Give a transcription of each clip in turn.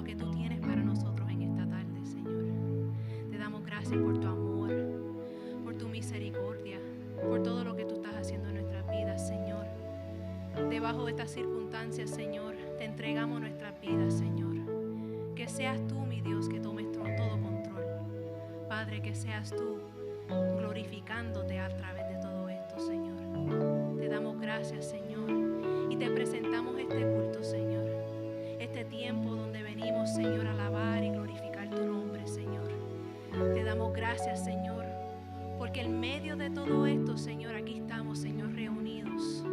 lo que tú tienes para nosotros en esta tarde, Señor. Te damos gracias por tu amor, por tu misericordia, por todo lo que tú estás haciendo en nuestras vidas, Señor. Debajo de estas circunstancias, Señor, te entregamos nuestras vidas, Señor. Que seas tú, mi Dios, que tomes todo control. Padre, que seas tú glorificándote a través de todo esto, Señor. Te damos gracias, Señor, y te presentamos este culto, Señor. Este tiempo donde venimos, Señor, a alabar y glorificar tu nombre, Señor. Te damos gracias, Señor, porque en medio de todo esto, Señor, aquí estamos, Señor, reunidos,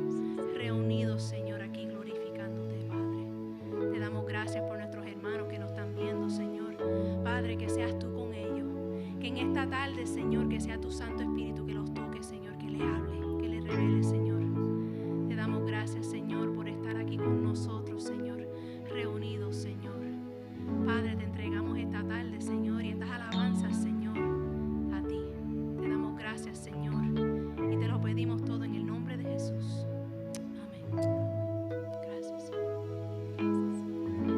Señor, aquí glorificándote, Padre. Te damos gracias por nuestros hermanos que nos están viendo, Señor. Padre, que seas tú con ellos. Que en esta tarde, Señor, que sea tu Santo Espíritu que los toque, Señor, que le hable, que le revele, Señor. Te damos gracias, Señor, por estar aquí con nosotros, Señor, reunidos, Señor. Padre, te entregamos esta tarde, Señor, y estas alabanzas, Señor, a ti. Te damos gracias, Señor, y te lo pedimos todo en el nombre de Jesús. Amén. Gracias, Señor. Gracias, Señor.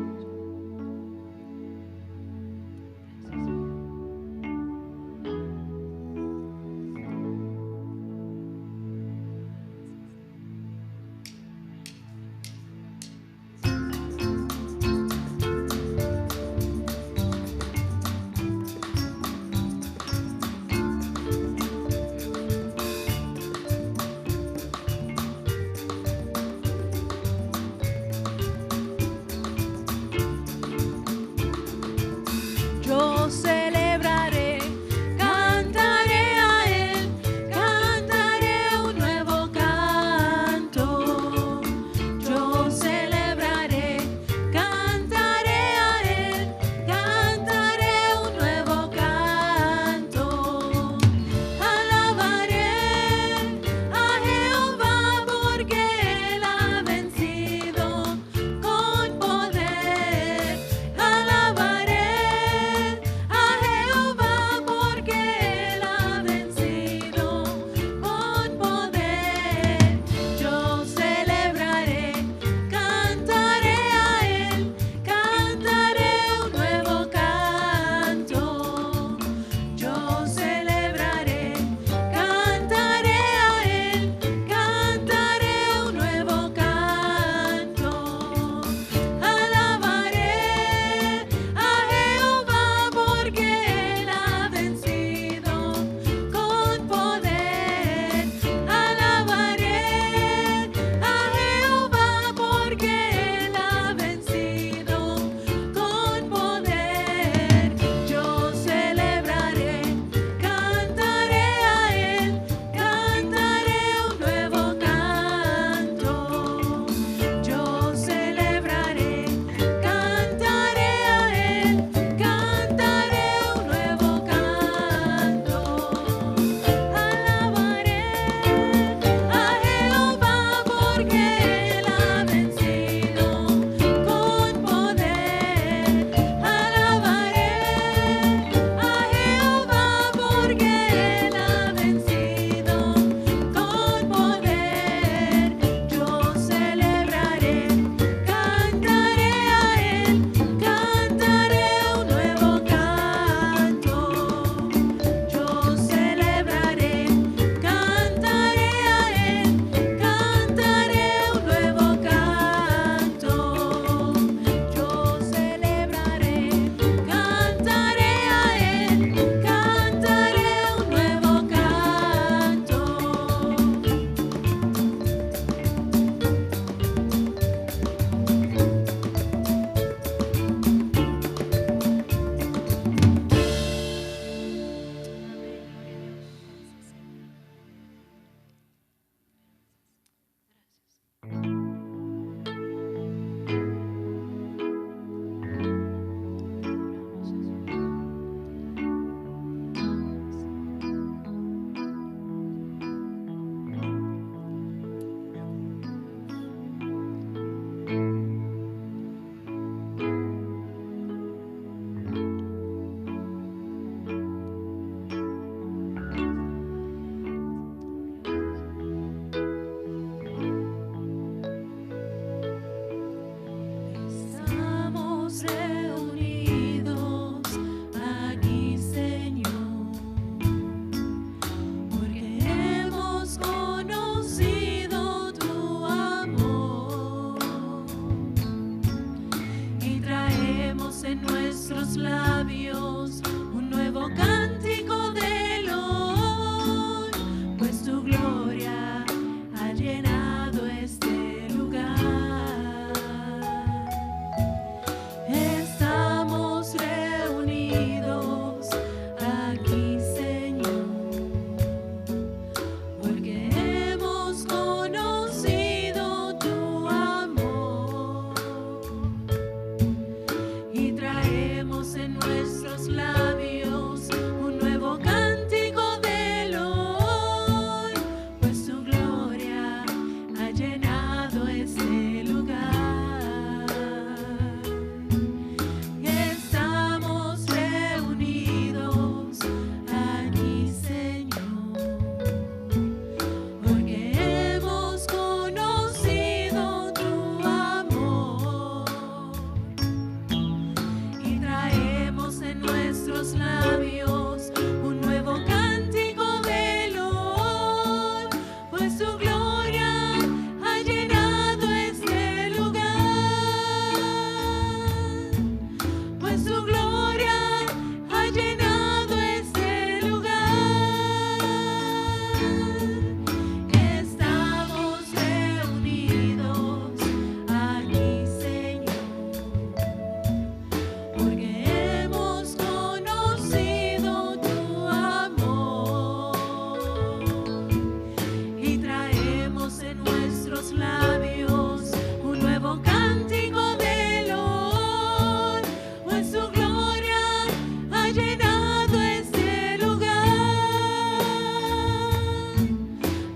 nuestros labios un nuevo cántico de loor, pues tu gloria ha llenado este lugar. Estamos reunidos aquí, Señor, porque hemos conocido tu amor y traemos en nuestros labios un nuevo cántico de loor, pues tu gloria ha llenado este lugar. Estamos reunidos aquí, Señor, porque hemos conocido tu amor y traemos en nuestros labios un nuevo cántico de loor, pues tu gloria ha llenado este lugar, pues tu gloria ha llenado este lugar. Estamos reunidos aquí, Señor, porque hemos conocido tu amor y traemos en nuestros labios un nuevo cántico de loor, pues tu gloria ha llenado este lugar,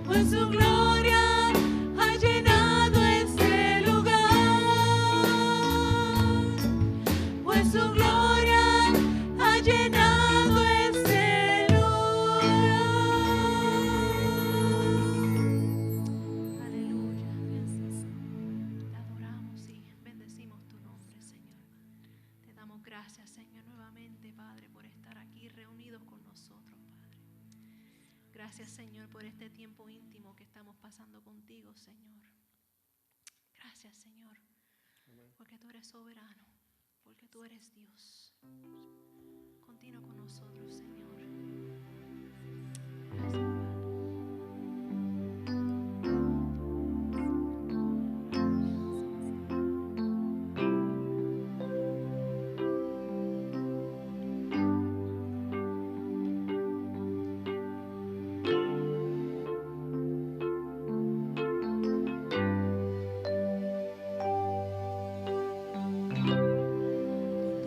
pues tu gloria ha llenado este lugar, pues su gloria ha llenado este lugar. Aleluya, Jesús. Te adoramos y bendecimos tu nombre, Señor. Te damos gracias, Señor, nuevamente, Padre, por estar aquí reunidos con nosotros, Padre. Gracias, Señor, por este tiempo íntimo que estamos pasando contigo, Señor. Gracias, Señor, porque tú eres soberano, porque tú eres Dios. Continúa con nosotros, Señor. Gracias, Padre.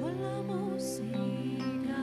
Con la música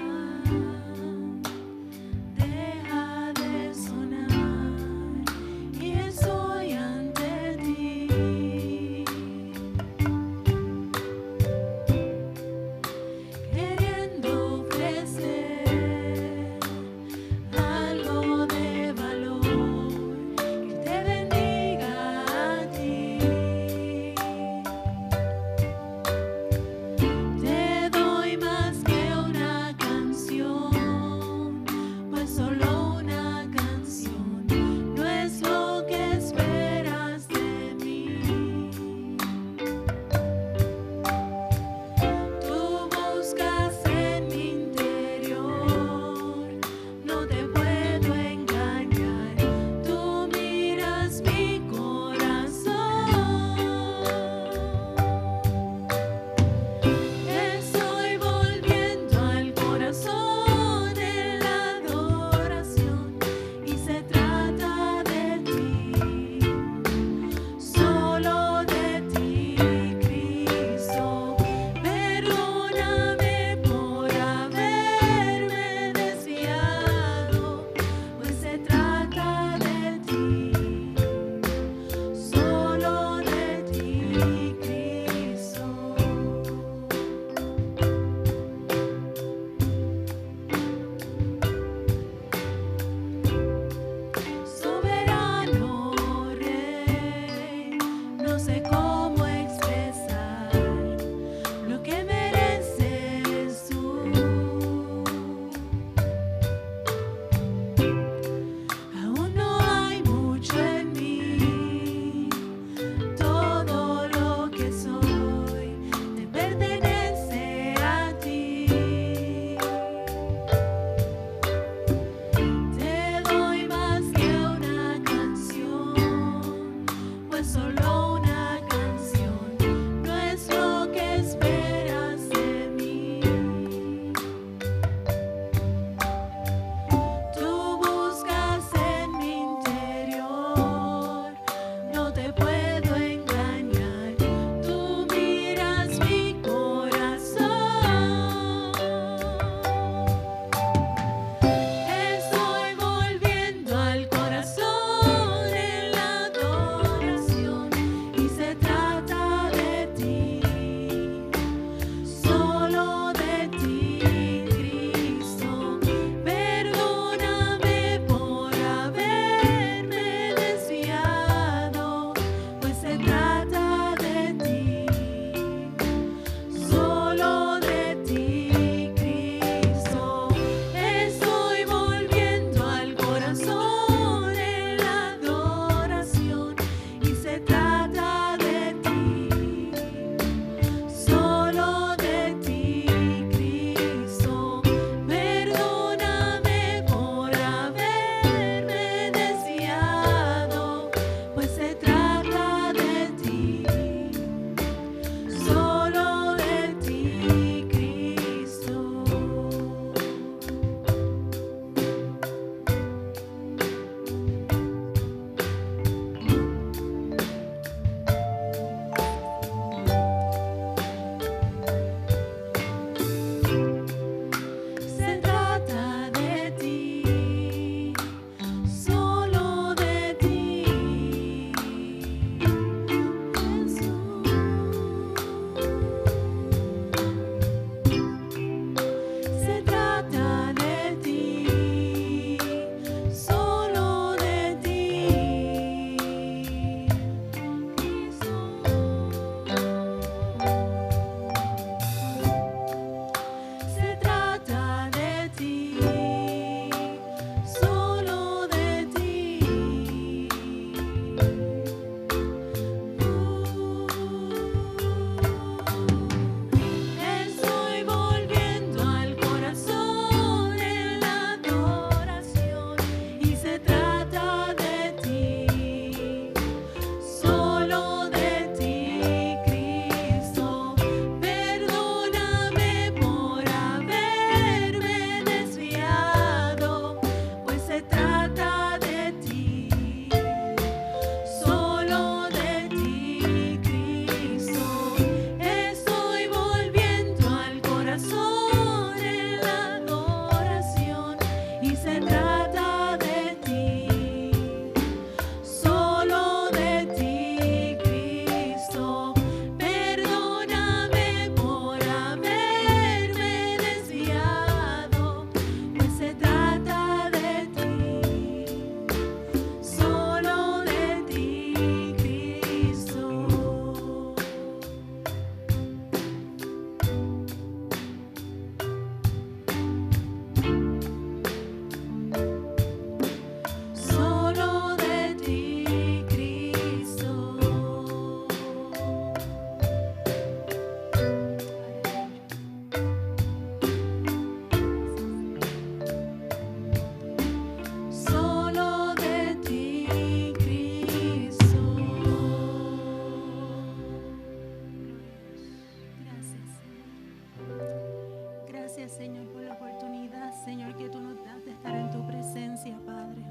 gracias, Señor, por la oportunidad, Señor, que tú nos das de estar en tu presencia, Padre.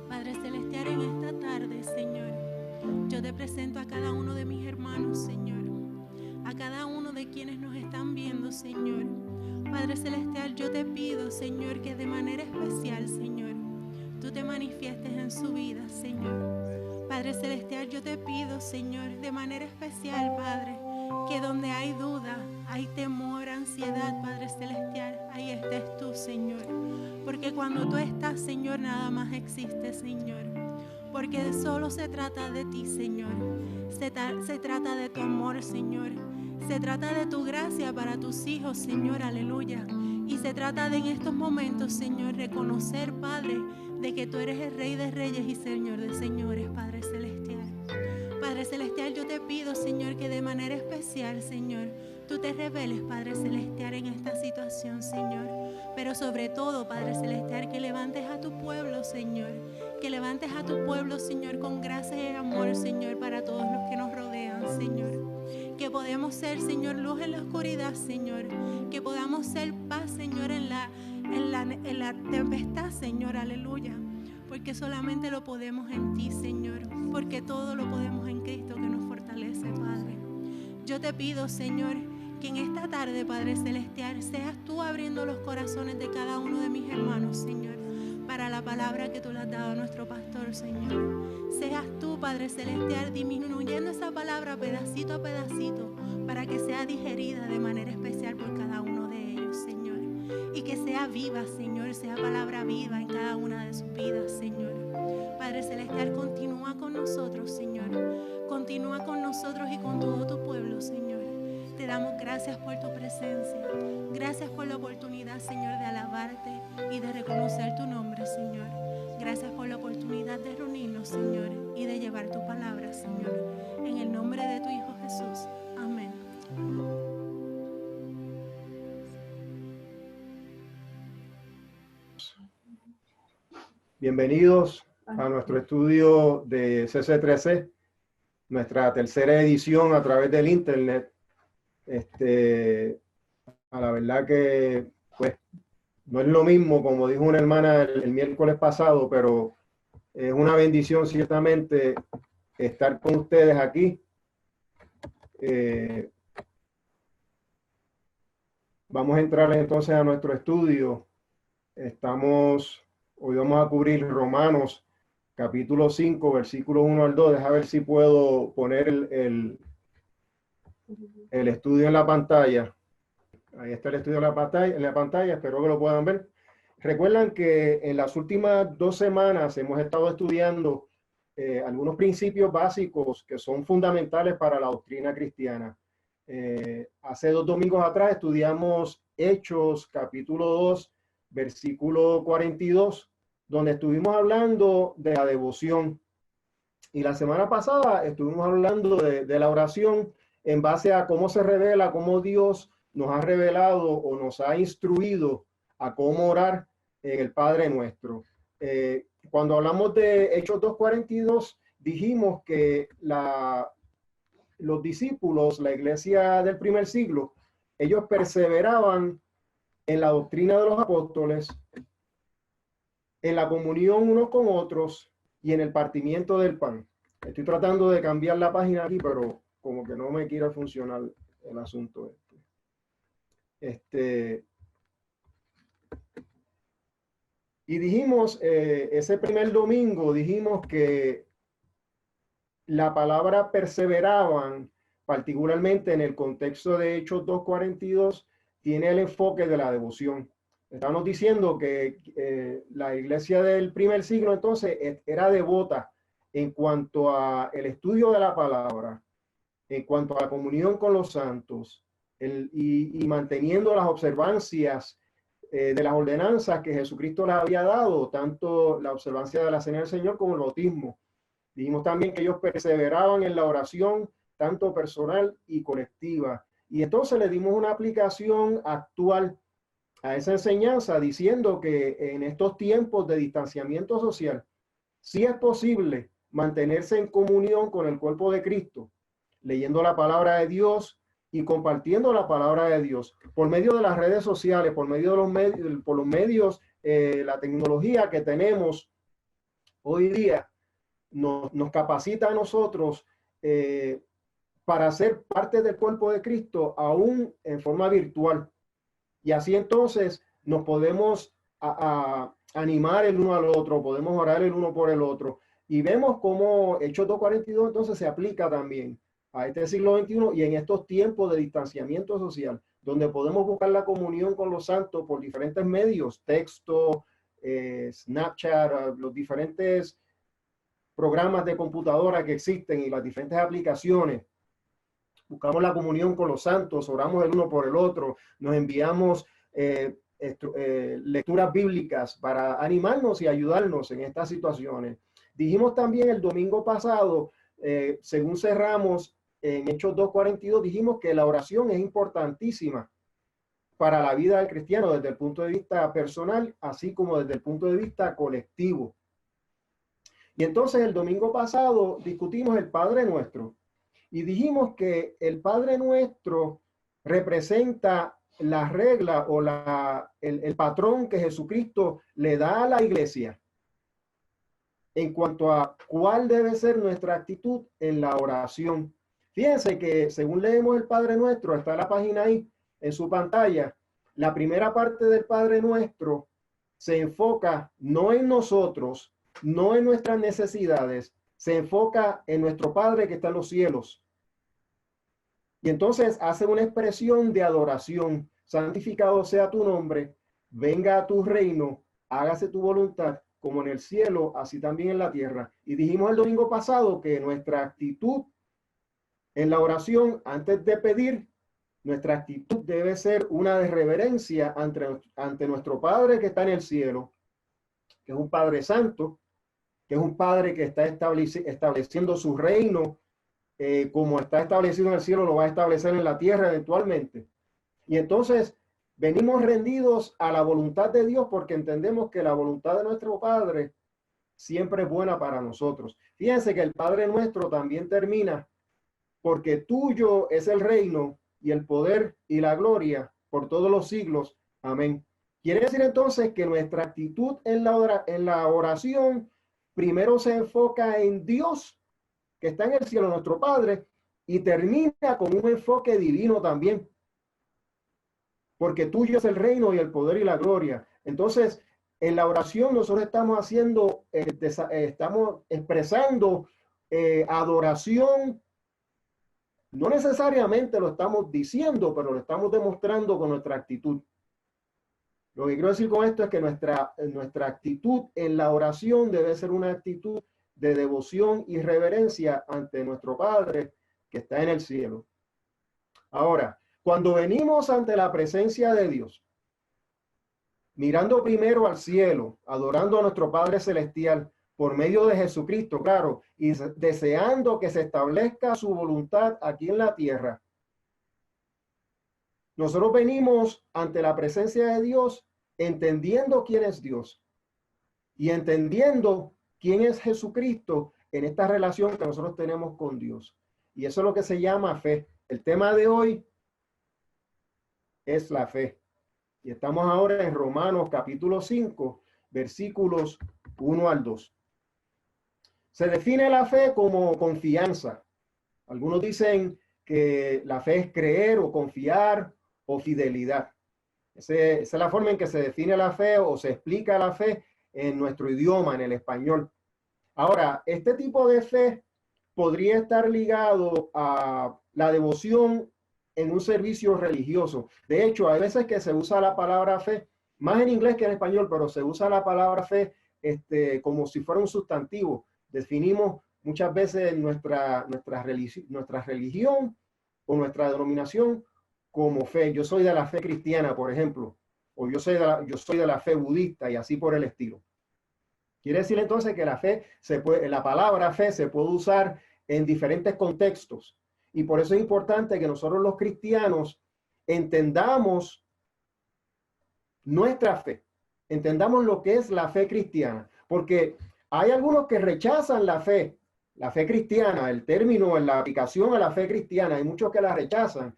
Padre Celestial, en esta tarde, Señor, yo te presento a cada uno de mis hermanos, Señor, a cada uno de quienes nos están viendo, Señor. Padre Celestial, yo te pido, Señor, que de manera especial, Señor, tú te manifiestes en su vida, Señor. Padre Celestial, yo te pido, Señor, de manera especial, Padre, que donde hay duda, hay temor, ansiedad, Padre Celestial, ahí estés tú, Señor. Porque cuando tú estás, Señor, nada más existe, Señor. Porque solo se trata de ti, Señor. Se trata de tu amor, Señor. Se trata de tu gracia para tus hijos, Señor, aleluya. Y se trata de en estos momentos, Señor, reconocer, Padre, de que tú eres el Rey de Reyes y Señor de Señores, Padre Celestial. Padre Celestial, yo te pido, Señor, que de manera especial, Señor, tú te reveles, Padre Celestial, en esta situación, Señor. Pero sobre todo, Padre Celestial, que levantes a tu pueblo, Señor. Que levantes a tu pueblo, Señor, con gracia y amor, Señor, para todos los que nos rodean, Señor. Que podemos ser, Señor, luz en la oscuridad, Señor. Que podamos ser paz, Señor, en la tempestad, Señor, aleluya. Porque solamente lo podemos en ti, Señor. Porque todo lo podemos en Cristo que nos fortalece, Padre. Yo te pido, Señor, que en esta tarde, Padre Celestial, seas tú abriendo los corazones de cada uno de mis hermanos, Señor, para la palabra que tú le has dado a nuestro pastor, Señor. Seas tú, Padre Celestial, disminuyendo esa palabra pedacito a pedacito para que sea digerida de manera especial por cada uno de ellos, Señor. Y que sea viva, Señor, sea palabra viva en cada una de sus vidas, Señor. Padre Celestial, continúa con nosotros, Señor. Continúa con nosotros y con todo tu pueblo, Señor. Te damos gracias por tu presencia. Gracias por la oportunidad, Señor, de alabarte y de reconocer tu nombre, Señor. Gracias por la oportunidad de reunirnos, Señor, y de llevar tu palabra, Señor. En el nombre de tu Hijo Jesús. Amén. Bienvenidos a nuestro estudio de CC3C, nuestra tercera edición a través del internet. A la verdad que pues no es lo mismo, como dijo una hermana el miércoles pasado, pero es una bendición ciertamente estar con ustedes aquí. Vamos a entrar entonces a nuestro estudio. Hoy vamos a cubrir Romanos capítulo 5, versículos 1 al 2. Deja ver si puedo poner el estudio en la pantalla. Ahí está el estudio en la pantalla, espero que lo puedan ver. Recuerdan que en las últimas 2 semanas hemos estado estudiando algunos principios básicos que son fundamentales para la doctrina cristiana. Hace 2 domingos atrás estudiamos Hechos capítulo 2, versículo 42, donde estuvimos hablando de la devoción. Y la semana pasada estuvimos hablando de la oración en base a cómo se revela, cómo Dios nos ha revelado o nos ha instruido a cómo orar en el Padre Nuestro. Cuando hablamos de Hechos 2:42, dijimos que los discípulos, la iglesia del primer siglo, ellos perseveraban en la doctrina de los apóstoles, en la comunión unos con otros y en el partimiento del pan. Estoy tratando de cambiar la página aquí, pero como que no me quiere funcionar el asunto Y dijimos, ese primer domingo, dijimos que la palabra perseveraban, particularmente en el contexto de Hechos 2:42, tiene el enfoque de la devoción. Estamos diciendo que la iglesia del primer siglo entonces era devota en cuanto a el estudio de la palabra, en cuanto a la comunión con los santos y manteniendo las observancias de las ordenanzas que Jesucristo les había dado, tanto la observancia de la Cena del Señor como el bautismo. Dijimos también que ellos perseveraban en la oración, tanto personal y colectiva. Y entonces le dimos una aplicación actual a esa enseñanza, diciendo que en estos tiempos de distanciamiento social, sí es posible mantenerse en comunión con el cuerpo de Cristo, leyendo la palabra de Dios, y compartiendo la palabra de Dios por medio de las redes sociales, por medio de los medios, la tecnología que tenemos hoy día nos capacita a nosotros para ser parte del cuerpo de Cristo, aún en forma virtual. Y así entonces nos podemos animar el uno al otro, podemos orar el uno por el otro. Y vemos cómo Hechos 2:42 entonces se aplica también a este siglo XXI y en estos tiempos de distanciamiento social, donde podemos buscar la comunión con los santos por diferentes medios, texto, Snapchat, los diferentes programas de computadora que existen y las diferentes aplicaciones. Buscamos la comunión con los santos, oramos el uno por el otro, nos enviamos lecturas bíblicas para animarnos y ayudarnos en estas situaciones. Dijimos también el domingo pasado, según cerramos en Hechos 2:42, dijimos que la oración es importantísima para la vida del cristiano desde el punto de vista personal, así como desde el punto de vista colectivo. Y entonces el domingo pasado discutimos el Padre Nuestro y dijimos que el Padre Nuestro representa la regla o el patrón que Jesucristo le da a la iglesia en cuanto a cuál debe ser nuestra actitud en la oración. Fíjense que según leemos el Padre Nuestro, está la página ahí en su pantalla, la primera parte del Padre Nuestro se enfoca no en nosotros, no en nuestras necesidades, se enfoca en nuestro Padre que está en los cielos. Y entonces hace una expresión de adoración. Santificado sea tu nombre, venga a tu reino, hágase tu voluntad, como en el cielo, así también en la tierra. Y dijimos el domingo pasado que nuestra actitud en la oración, antes de pedir, nuestra actitud debe ser una de reverencia ante nuestro Padre que está en el cielo, que es un Padre santo, que es un Padre que está estableciendo su reino, como está establecido en el cielo, lo va a establecer en la tierra eventualmente. Y entonces venimos rendidos a la voluntad de Dios porque entendemos que la voluntad de nuestro Padre siempre es buena para nosotros. Fíjense que el Padre Nuestro también termina porque tuyo es el reino y el poder y la gloria por todos los siglos. Amén. Quiere decir entonces que nuestra actitud en la oración primero se enfoca en Dios, que está en el cielo, nuestro Padre, y termina con un enfoque divino también. Porque tuyo es el reino y el poder y la gloria. Entonces, en la oración nosotros estamos haciendo, estamos expresando adoración. No necesariamente lo estamos diciendo, pero lo estamos demostrando con nuestra actitud. Lo que quiero decir con esto es que nuestra actitud en la oración debe ser una actitud de devoción y reverencia ante nuestro Padre que está en el cielo. Ahora, cuando venimos ante la presencia de Dios, mirando primero al cielo, adorando a nuestro Padre Celestial por medio de Jesucristo, claro, y deseando que se establezca su voluntad aquí en la tierra, nosotros venimos ante la presencia de Dios entendiendo quién es Dios y entendiendo quién es Jesucristo en esta relación que nosotros tenemos con Dios. Y eso es lo que se llama fe. El tema de hoy es la fe. Y estamos ahora en Romanos capítulo 5, versículos 1 al 2. Se define la fe como confianza. Algunos dicen que la fe es creer o confiar o fidelidad. Esa es la forma en que se define la fe o se explica la fe en nuestro idioma, en el español. Ahora, este tipo de fe podría estar ligado a la devoción en un servicio religioso. De hecho, hay veces que se usa la palabra fe, más en inglés que en español, pero se usa la palabra fe como si fuera un sustantivo. Definimos muchas veces nuestra religión o nuestra denominación como fe. Yo soy de la fe cristiana, por ejemplo, o yo soy de la fe budista y así por el estilo. Quiere decir entonces que la palabra fe se puede usar en diferentes contextos. Y por eso es importante que nosotros los cristianos entendamos nuestra fe, entendamos lo que es la fe cristiana, porque hay algunos que rechazan la fe La fe cristiana, el término en la aplicación a la fe cristiana, hay muchos que la rechazan,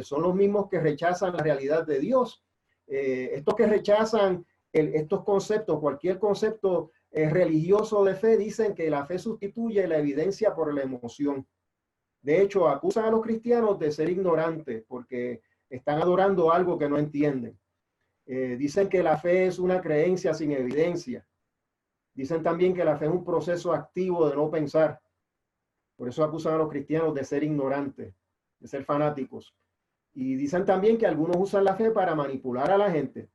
son los mismos que rechazan la realidad de Dios. Estos que rechazan estos conceptos, cualquier concepto religioso de fe, dicen que la fe sustituye la evidencia por la emoción. De hecho, acusan a los cristianos de ser ignorantes porque están adorando algo que no entienden. Dicen que la fe es una creencia sin evidencia. Dicen también que la fe es un proceso activo de no pensar. Por eso acusan a los cristianos de ser ignorantes, de ser fanáticos. Y dicen también que algunos usan la fe para manipular a la gente.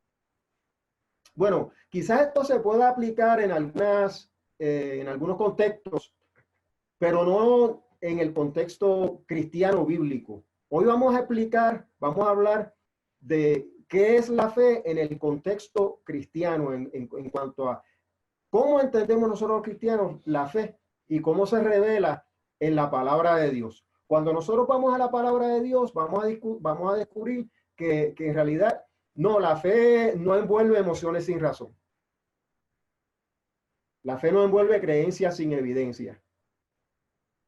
Bueno, quizás esto se pueda aplicar en algunos contextos, pero no en el contexto cristiano bíblico. Hoy vamos a hablar de qué es la fe en el contexto cristiano, en cuanto a cómo entendemos nosotros los cristianos la fe y cómo se revela en la palabra de Dios. Cuando nosotros vamos a la palabra de Dios, vamos a descubrir que en realidad no, la fe no envuelve emociones sin razón. La fe no envuelve creencias sin evidencia.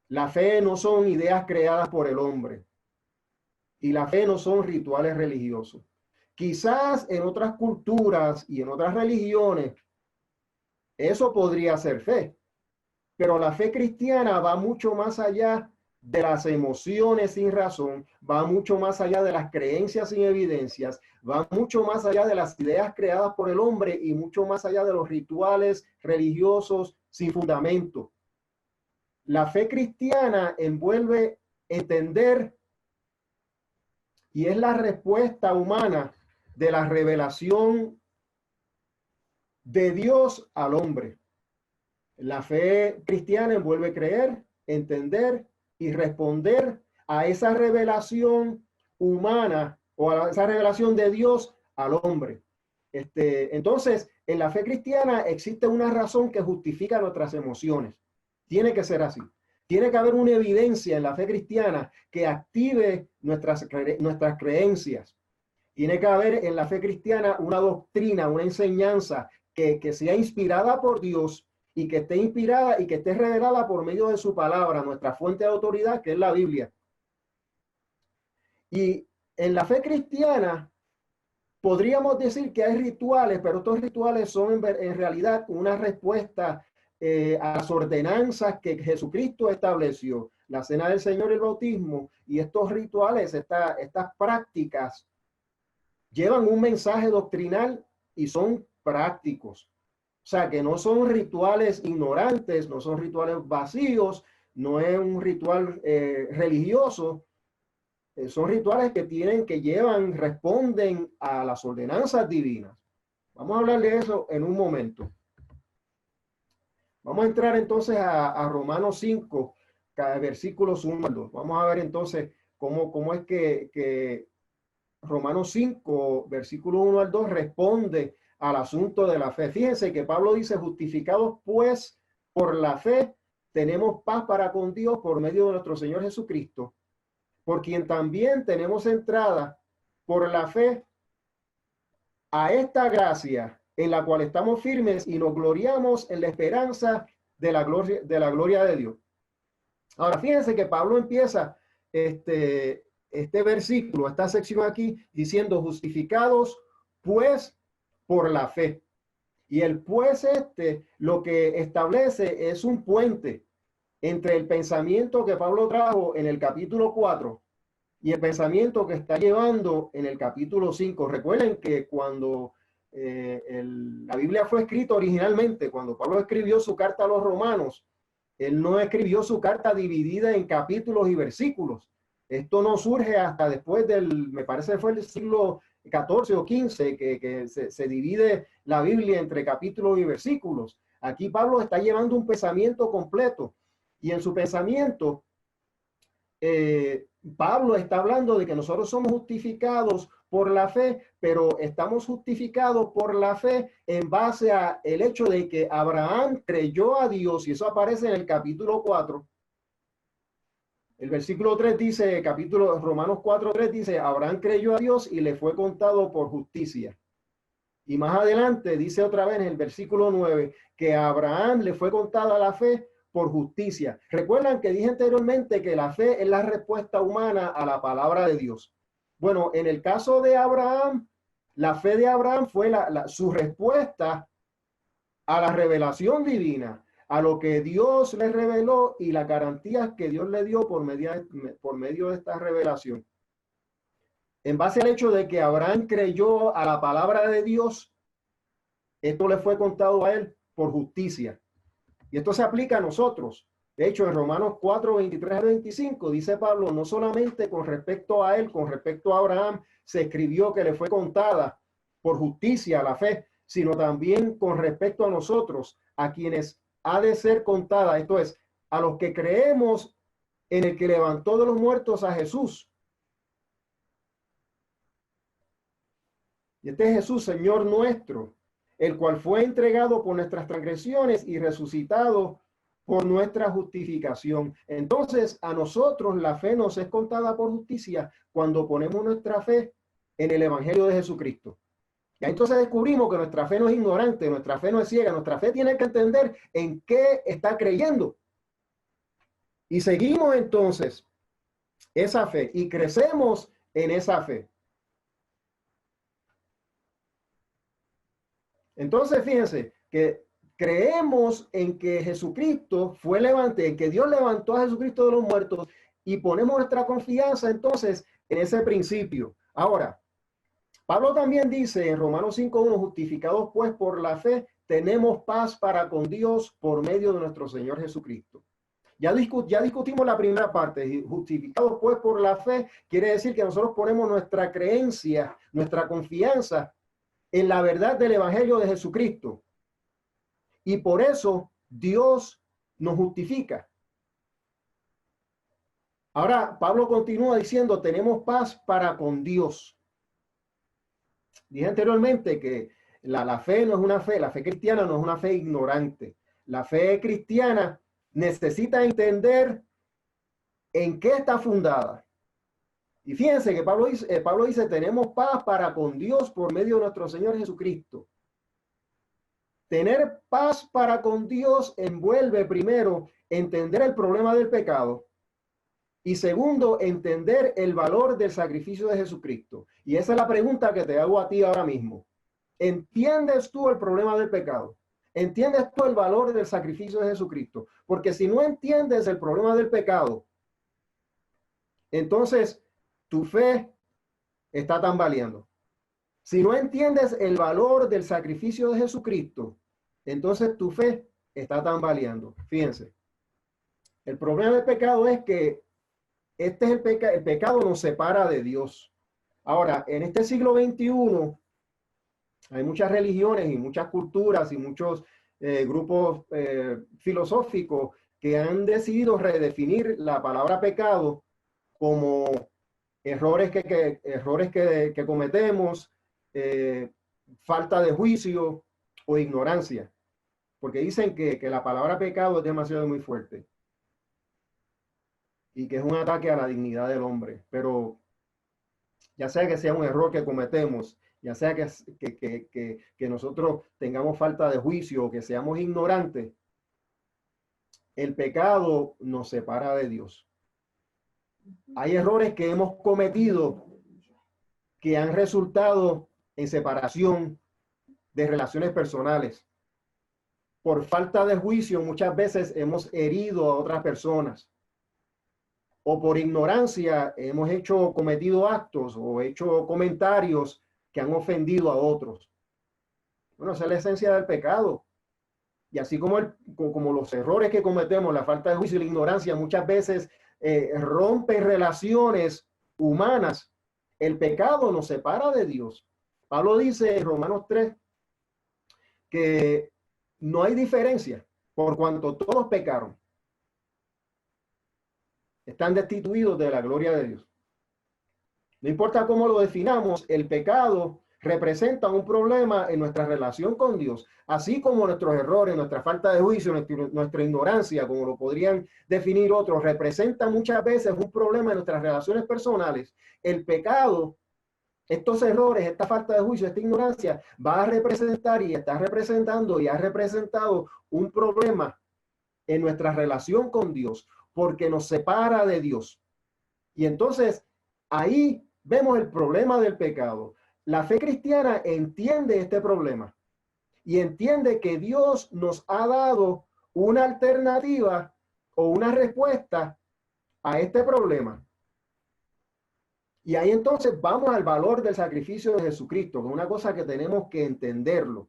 La fe no son ideas creadas por el hombre. Y la fe no son rituales religiosos. Quizás en otras culturas y en otras religiones eso podría ser fe, pero la fe cristiana va mucho más allá de las emociones sin razón, va mucho más allá de las creencias sin evidencias, va mucho más allá de las ideas creadas por el hombre y mucho más allá de los rituales religiosos sin fundamento. La fe cristiana envuelve entender y es la respuesta humana de la revelación de Dios al hombre. La fe cristiana envuelve creer, entender y responder a esa revelación humana o a esa revelación de Dios al hombre. Entonces, en la fe cristiana existe una razón que justifica nuestras emociones. Tiene que ser así. Tiene que haber una evidencia en la fe cristiana que active nuestras creencias. Tiene que haber en la fe cristiana una doctrina, una enseñanza que sea inspirada por Dios y que esté inspirada y que esté revelada por medio de su palabra, nuestra fuente de autoridad, que es la Biblia. Y en la fe cristiana podríamos decir que hay rituales, pero estos rituales son en realidad una respuesta a las ordenanzas que Jesucristo estableció, la cena del Señor y el bautismo, y estos rituales, estas prácticas llevan un mensaje doctrinal y son prácticos. O sea, que no son rituales ignorantes, no son rituales vacíos, no es un ritual religioso. Son rituales que responden a las ordenanzas divinas. Vamos a hablar de eso en un momento. Vamos a entrar entonces a Romanos 5, versículos 1 al 2. Vamos a ver entonces cómo es que Romanos 5, versículo 1 al 2 responde al asunto de la fe. Fíjense que Pablo dice: justificados pues por la fe, tenemos paz para con Dios por medio de nuestro Señor Jesucristo, por quien también tenemos entrada por la fe a esta gracia en la cual estamos firmes y nos gloriamos en la esperanza de la gloria de Dios. Ahora, fíjense que Pablo empieza este versículo, esta sección aquí, diciendo: justificados pues por la fe. Y el pues lo que establece es un puente entre el pensamiento que Pablo trajo en el capítulo 4 y el pensamiento que está llevando en el capítulo 5. Recuerden que cuando la Biblia fue escrita originalmente, cuando Pablo escribió su carta a los romanos, él no escribió su carta dividida en capítulos y versículos. Esto no surge hasta después me parece que fue el siglo 14 o 15 que se divide la Biblia entre capítulos y versículos. Aquí Pablo está llevando un pensamiento completo, y en su pensamiento Pablo está hablando de que nosotros somos justificados por la fe, pero estamos justificados por la fe en base a el hecho de que Abraham creyó a Dios, y eso aparece en el capítulo 4. El versículo 3 dice, Romanos 4:3 dice: Abraham creyó a Dios y le fue contado por justicia. Y más adelante dice otra vez en el versículo 9 que a Abraham le fue contada la fe por justicia. Recuerdan que dije anteriormente que la fe es la respuesta humana a la palabra de Dios. Bueno, en el caso de Abraham, la fe de Abraham fue su respuesta a la revelación divina, a lo que Dios le reveló y las garantías que Dios le dio por medio de esta revelación. En base al hecho de que Abraham creyó a la palabra de Dios, esto le fue contado a él por justicia. Y esto se aplica a nosotros. De hecho, en Romanos 4, 23 al 25, dice Pablo, no solamente con respecto a él, con respecto a Abraham, se escribió que le fue contada por justicia la fe, sino también con respecto a nosotros, a quienes ha de ser contada. Esto es, a los que creemos en el que levantó de los muertos a Jesús. Y este es Jesús, Señor nuestro, el cual fue entregado por nuestras transgresiones y resucitado por nuestra justificación. Entonces, a nosotros la fe nos es contada por justicia cuando ponemos nuestra fe en el Evangelio de Jesucristo. Y entonces descubrimos que nuestra fe no es ignorante, nuestra fe no es ciega, nuestra fe tiene que entender en qué está creyendo. Y seguimos entonces esa fe y crecemos en esa fe. Entonces, fíjense que creemos en que Jesucristo fue levantado, en que Dios levantó a Jesucristo de los muertos y ponemos nuestra confianza entonces en ese principio. Ahora, Pablo también dice en Romanos 5:1, justificados pues por la fe, tenemos paz para con Dios por medio de nuestro Señor Jesucristo. Ya discutimos la primera parte, justificados pues por la fe, quiere decir que nosotros ponemos nuestra creencia, nuestra confianza en la verdad del Evangelio de Jesucristo. Y por eso Dios nos justifica. Ahora, Pablo continúa diciendo, tenemos paz para con Dios. Dije anteriormente que la fe no es una fe, la fe cristiana no es una fe ignorante. La fe cristiana necesita entender en qué está fundada. Y fíjense que Pablo dice, tenemos paz para con Dios por medio de nuestro Señor Jesucristo. Tener paz para con Dios envuelve primero entender el problema del pecado y segundo entender el valor del sacrificio de Jesucristo. Y esa es la pregunta que te hago a ti ahora mismo. ¿Entiendes tú el problema del pecado? ¿Entiendes tú el valor del sacrificio de Jesucristo? Porque si no entiendes el problema del pecado, entonces tu fe está tambaleando. Si no entiendes el valor del sacrificio de Jesucristo, entonces tu fe está tambaleando. Fíjense, el problema del pecado es que este es el pecado nos separa de Dios. Ahora, en este siglo XXI, hay muchas religiones y muchas culturas y muchos grupos filosóficos que han decidido redefinir la palabra pecado como errores que cometemos, falta de juicio o ignorancia, porque dicen que la palabra pecado es demasiado muy fuerte y que es un ataque a la dignidad del hombre. Pero ya sea que sea un error que cometemos, ya sea que nosotros tengamos falta de juicio o que seamos ignorantes, el pecado nos separa de Dios. Hay errores que hemos cometido que han resultado en separación de relaciones personales. Por falta de juicio, muchas veces hemos herido a otras personas. O por ignorancia hemos cometido actos o hecho comentarios que han ofendido a otros. Bueno, esa es la esencia del pecado. Y así como los errores que cometemos, la falta de juicio y la ignorancia muchas veces rompen relaciones humanas, el pecado nos separa de Dios. Pablo dice en Romanos 3 que no hay diferencia por cuanto todos pecaron. Están destituidos de la gloria de Dios. No importa cómo lo definamos, el pecado representa un problema en nuestra relación con Dios, así como nuestros errores, nuestra falta de juicio, nuestra ignorancia, como lo podrían definir otros, representa muchas veces un problema en nuestras relaciones personales. El pecado, estos errores, esta falta de juicio, esta ignorancia, va a representar y está representando y ha representado un problema en nuestra relación con Dios, porque nos separa de Dios. Y entonces ahí vemos el problema del pecado. La fe cristiana entiende este problema y entiende que Dios nos ha dado una alternativa o una respuesta a este problema. Y ahí entonces vamos al valor del sacrificio de Jesucristo, que es una cosa que tenemos que entenderlo.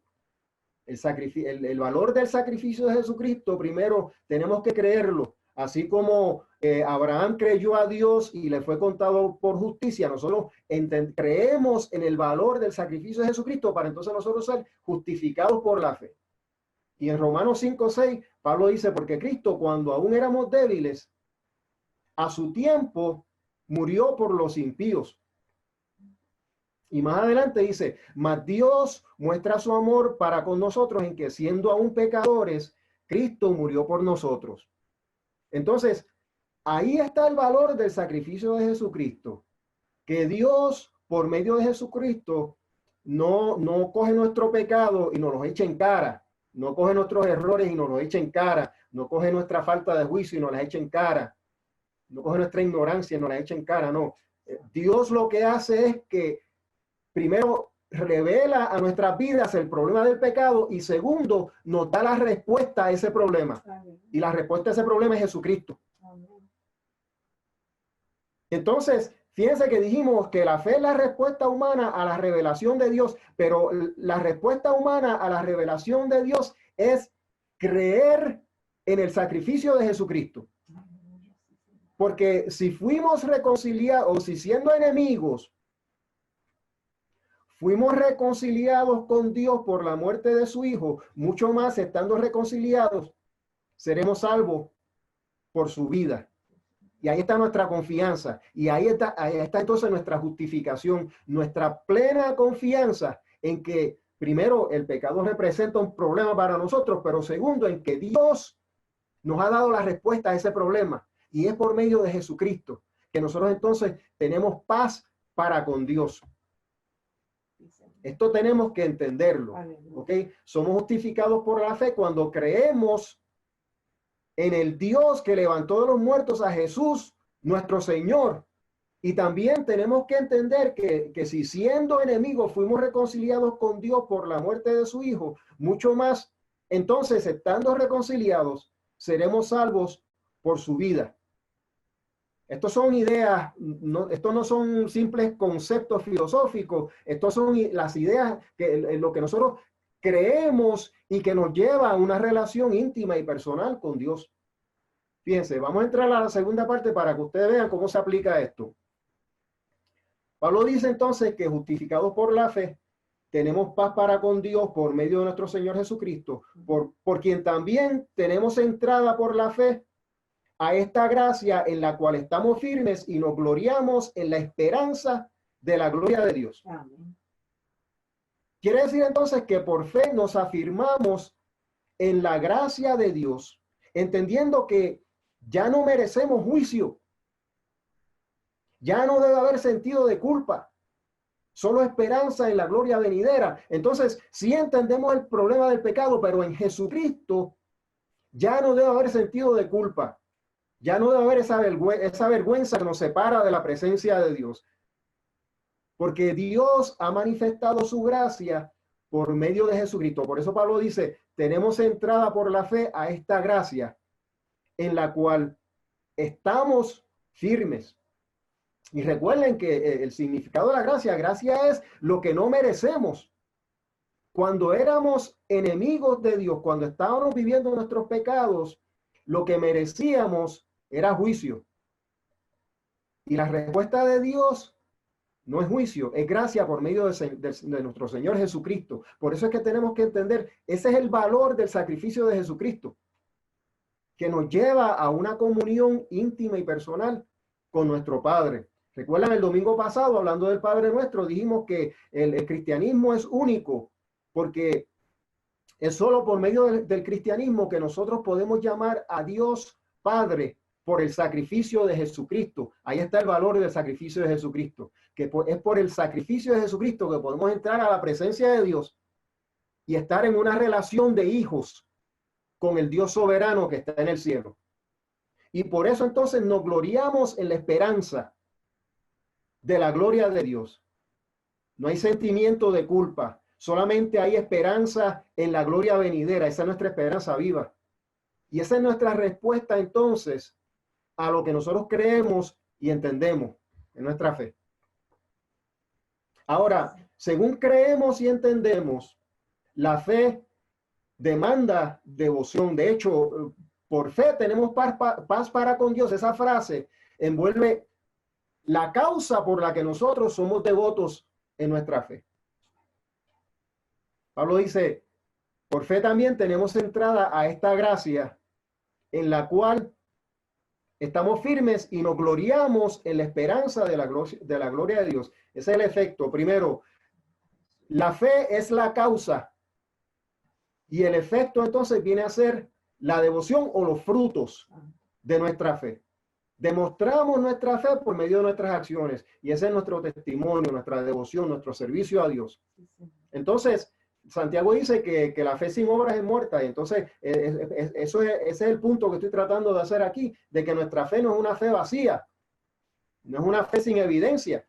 El valor del sacrificio de Jesucristo, primero tenemos que creerlo. Así como Abraham creyó a Dios y le fue contado por justicia, nosotros creemos en el valor del sacrificio de Jesucristo para entonces nosotros ser justificados por la fe. Y en Romanos 5:6, Pablo dice, porque Cristo, cuando aún éramos débiles, a su tiempo murió por los impíos. Y más adelante dice, mas Dios muestra su amor para con nosotros en que siendo aún pecadores, Cristo murió por nosotros. Entonces, ahí está el valor del sacrificio de Jesucristo, que Dios, por medio de Jesucristo, no coge nuestro pecado y nos los echa en cara, no coge nuestros errores y nos los echa en cara, no coge nuestra falta de juicio y nos las echa en cara, no coge nuestra ignorancia y nos la echa en cara, no. Dios lo que hace es que primero revela a nuestras vidas el problema del pecado y segundo nos da la respuesta a ese problema. Y la respuesta a ese problema es Jesucristo. Entonces, fíjense que dijimos que la fe es la respuesta humana a la revelación de Dios, pero la respuesta humana a la revelación de Dios es creer en el sacrificio de Jesucristo. Porque si fuimos reconciliados, o si siendo enemigos, fuimos reconciliados con Dios por la muerte de su Hijo, mucho más estando reconciliados, seremos salvos por su vida. Y ahí está nuestra confianza. Y ahí está entonces nuestra justificación, nuestra plena confianza en que, primero, el pecado representa un problema para nosotros, pero segundo, en que Dios nos ha dado la respuesta a ese problema. Y es por medio de Jesucristo que nosotros entonces tenemos paz para con Dios. Esto tenemos que entenderlo, ¿ok? Somos justificados por la fe cuando creemos en el Dios que levantó de los muertos a Jesús, nuestro Señor. Y también tenemos que entender que si siendo enemigos fuimos reconciliados con Dios por la muerte de su Hijo, mucho más, entonces estando reconciliados, seremos salvos por su vida. Estos son ideas, estos no son simples conceptos filosóficos, estos son las ideas en lo que nosotros creemos y que nos lleva a una relación íntima y personal con Dios. Fíjense, vamos a entrar a la segunda parte para que ustedes vean cómo se aplica esto. Pablo dice entonces que justificados por la fe, tenemos paz para con Dios por medio de nuestro Señor Jesucristo, por quien también tenemos entrada por la fe a esta gracia en la cual estamos firmes y nos gloriamos en la esperanza de la gloria de Dios. Amén. Quiere decir entonces que por fe nos afirmamos en la gracia de Dios, entendiendo que ya no merecemos juicio, ya no debe haber sentido de culpa, solo esperanza en la gloria venidera. Entonces, sí entendemos el problema del pecado, pero en Jesucristo ya no debe haber sentido de culpa. Ya no debe haber esa vergüenza que nos separa de la presencia de Dios. Porque Dios ha manifestado su gracia por medio de Jesucristo. Por eso Pablo dice, tenemos entrada por la fe a esta gracia en la cual estamos firmes. Y recuerden que el significado de la gracia es lo que no merecemos. Cuando éramos enemigos de Dios, cuando estábamos viviendo nuestros pecados, lo que merecíamos era juicio. Y la respuesta de Dios no es juicio, es gracia por medio de nuestro Señor Jesucristo. Por eso es que tenemos que entender, ese es el valor del sacrificio de Jesucristo, que nos lleva a una comunión íntima y personal con nuestro Padre. Recuerdan el domingo pasado, hablando del Padre Nuestro, dijimos que el cristianismo es único, porque es solo por medio del cristianismo que nosotros podemos llamar a Dios Padre por el sacrificio de Jesucristo. Ahí está el valor del sacrificio de Jesucristo, que es por el sacrificio de Jesucristo que podemos entrar a la presencia de Dios y estar en una relación de hijos con el Dios soberano que está en el cielo. Y por eso entonces nos gloriamos en la esperanza de la gloria de Dios. No hay sentimiento de culpa, solamente hay esperanza en la gloria venidera. Esa es nuestra esperanza viva. Y esa es nuestra respuesta entonces a lo que nosotros creemos y entendemos en nuestra fe. Ahora, según creemos y entendemos, la fe demanda devoción. De hecho, por fe tenemos paz para con Dios. Esa frase envuelve la causa por la que nosotros somos devotos en nuestra fe. Pablo dice, por fe también tenemos entrada a esta gracia en la cual estamos firmes y nos gloriamos en la esperanza de la gloria de Dios. Ese es el efecto. Primero, la fe es la causa y el efecto entonces viene a ser la devoción o los frutos de nuestra fe. Demostramos nuestra fe por medio de nuestras acciones y ese es nuestro testimonio, nuestra devoción, nuestro servicio a Dios. Entonces, Santiago dice que la fe sin obras es muerta y entonces ese es el punto que estoy tratando de hacer aquí, de que nuestra fe no es una fe vacía, no es una fe sin evidencia.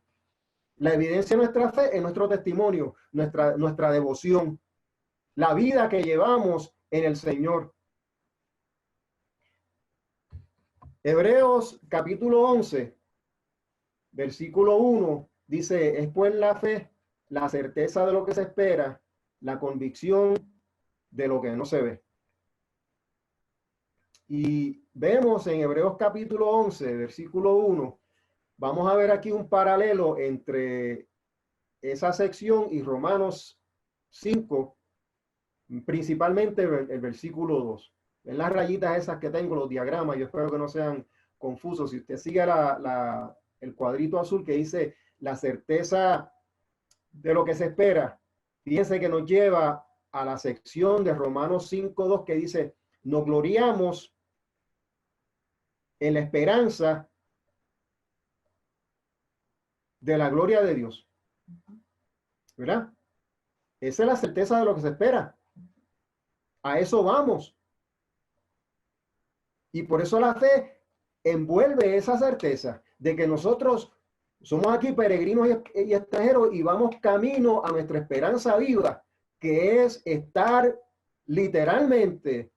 La evidencia de nuestra fe es nuestro testimonio, nuestra devoción, la vida que llevamos en el Señor. Hebreos capítulo 11, versículo 1, dice, es pues la fe, la certeza de lo que se espera, la convicción de lo que no se ve. Y vemos en Hebreos capítulo 11, versículo 1, vamos a ver aquí un paralelo entre esa sección y Romanos 5, principalmente el versículo 2. En las rayitas esas que tengo, los diagramas, yo espero que no sean confusos. Si usted sigue el cuadrito azul que dice la certeza de lo que se espera, fíjense que nos lleva a la sección de Romanos 5:2 que dice, nos gloriamos en la esperanza de la gloria de Dios. ¿Verdad? Esa es la certeza de lo que se espera. A eso vamos. Y por eso la fe envuelve esa certeza de que nosotros somos aquí peregrinos y extranjeros y vamos camino a nuestra esperanza viva, que es estar literalmente,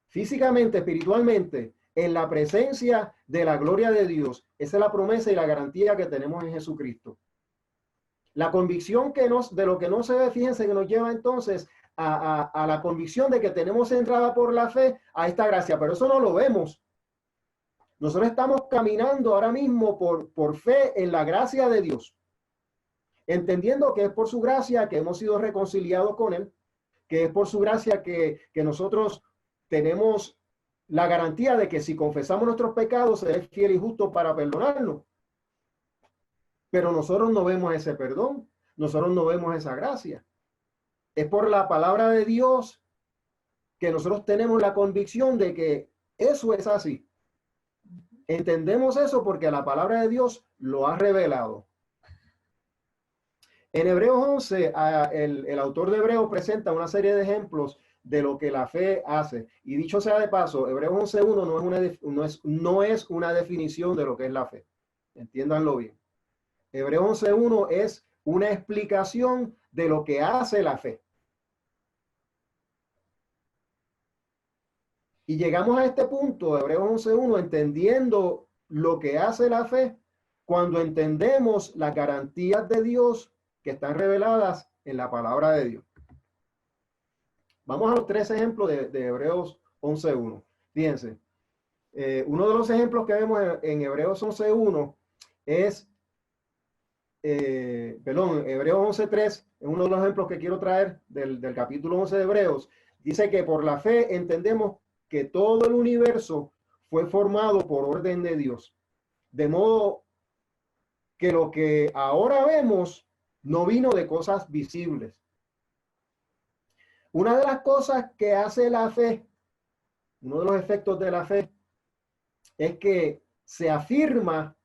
físicamente, espiritualmente, en la presencia de la gloria de Dios. Esa es la promesa y la garantía que tenemos en Jesucristo. La convicción de lo que no se ve, fíjense que nos lleva entonces a la convicción de que tenemos entrada por la fe a esta gracia, pero eso no lo vemos. Nosotros estamos caminando ahora mismo por fe en la gracia de Dios, entendiendo que es por su gracia que hemos sido reconciliados con Él, que es por su gracia que nosotros tenemos la garantía de que si confesamos nuestros pecados, Él es fiel y justo para perdonarnos. Pero nosotros no vemos ese perdón, nosotros no vemos esa gracia. Es por la palabra de Dios que nosotros tenemos la convicción de que eso es así. Entendemos eso porque la palabra de Dios lo ha revelado. En Hebreos 11, el autor de Hebreos presenta una serie de ejemplos de lo que la fe hace. Y dicho sea de paso, Hebreos 11.1 no es una definición de lo que es la fe. Entiéndanlo bien. Hebreos 11.1 es una explicación de lo que hace la fe. Y llegamos a este punto, Hebreos 11.1, entendiendo lo que hace la fe, cuando entendemos las garantías de Dios que están reveladas en la palabra de Dios. Vamos a los tres ejemplos de Hebreos 11.1. Fíjense, uno de los ejemplos que vemos en Hebreos 11.1 es, Hebreos 11.3, es uno de los ejemplos que quiero traer del capítulo 11 de Hebreos. Dice que por la fe entendemos que todo el universo fue formado por orden de Dios, de modo que lo que ahora vemos no vino de cosas visibles. Una de las cosas que hace la fe, uno de los efectos de la fe, es que se afirma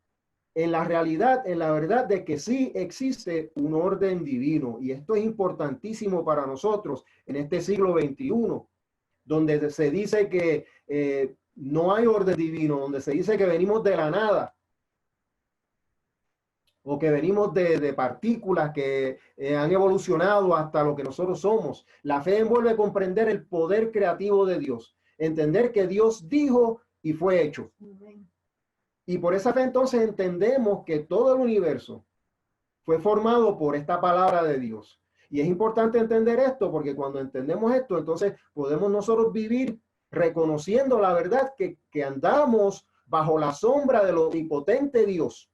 en la realidad, en la verdad de que sí existe un orden divino. Y esto es importantísimo para nosotros en este siglo XXI, donde se dice que no hay orden divino, donde se dice que venimos de la nada, o que venimos de partículas que han evolucionado hasta lo que nosotros somos. La fe envuelve comprender el poder creativo de Dios, entender que Dios dijo y fue hecho. Y por esa fe entonces entendemos que todo el universo fue formado por esta palabra de Dios. Y es importante entender esto porque cuando entendemos esto, entonces podemos nosotros vivir reconociendo la verdad que andamos bajo la sombra del omnipotente Dios.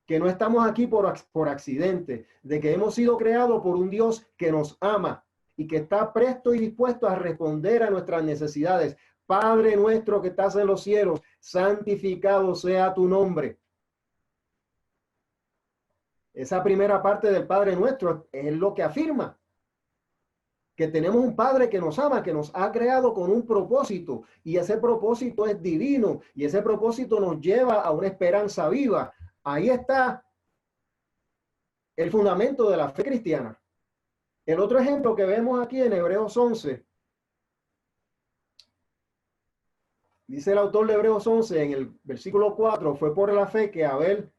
Que no estamos aquí por accidente, de que hemos sido creados por un Dios que nos ama y que está presto y dispuesto a responder a nuestras necesidades. Padre nuestro que estás en los cielos, santificado sea tu nombre. Esa primera parte del Padre nuestro es lo que afirma que tenemos un Padre que nos ama, que nos ha creado con un propósito, y ese propósito es divino, y ese propósito nos lleva a una esperanza viva. Ahí está el fundamento de la fe cristiana. El otro ejemplo que vemos aquí en Hebreos 11, dice el autor de Hebreos 11 en el versículo 4, fue por la fe que Abel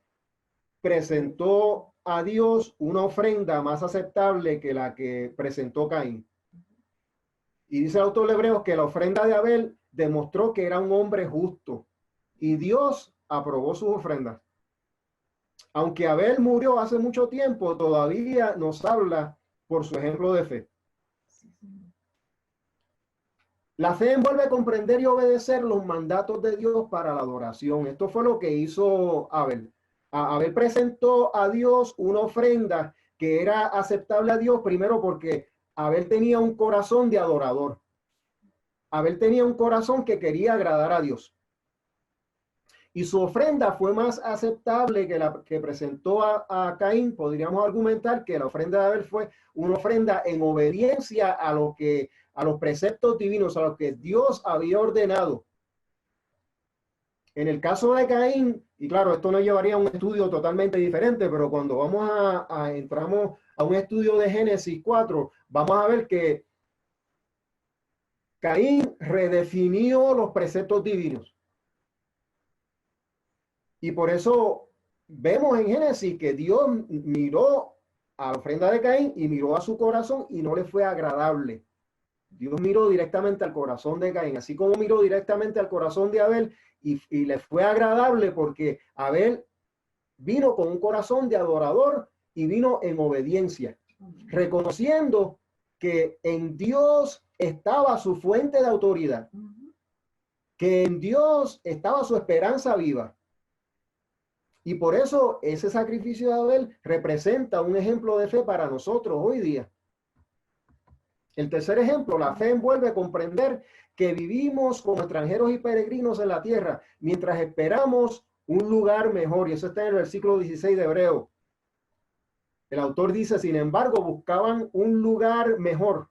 presentó a Dios una ofrenda más aceptable que la que presentó Caín. Y dice el autor de Hebreos que la ofrenda de Abel demostró que era un hombre justo y Dios aprobó sus ofrendas. Aunque Abel murió hace mucho tiempo, todavía nos habla por su ejemplo de fe. La fe envuelve comprender y obedecer los mandatos de Dios para la adoración. Esto fue lo que hizo Abel. Abel presentó a Dios una ofrenda que era aceptable a Dios, primero porque Abel tenía un corazón de adorador. Abel tenía un corazón que quería agradar a Dios. Y su ofrenda fue más aceptable que la que presentó a Caín. Podríamos argumentar que la ofrenda de Abel fue una ofrenda en obediencia a los preceptos divinos, a lo que Dios había ordenado. En el caso de Caín, y claro, esto nos llevaría a un estudio totalmente diferente, pero cuando entramos a un estudio de Génesis 4, vamos a ver que Caín redefinió los preceptos divinos. Y por eso vemos en Génesis que Dios miró a la ofrenda de Caín y miró a su corazón y no le fue agradable. Dios miró directamente al corazón de Caín, así como miró directamente al corazón de Abel y le fue agradable porque Abel vino con un corazón de adorador y vino en obediencia, reconociendo que en Dios estaba su fuente de autoridad, que en Dios estaba su esperanza viva. Y por eso ese sacrificio de Abel representa un ejemplo de fe para nosotros hoy día. El tercer ejemplo, la fe envuelve comprender que vivimos como extranjeros y peregrinos en la tierra, mientras esperamos un lugar mejor. Y eso está en el versículo 16 de Hebreo. El autor dice, sin embargo, buscaban un lugar mejor.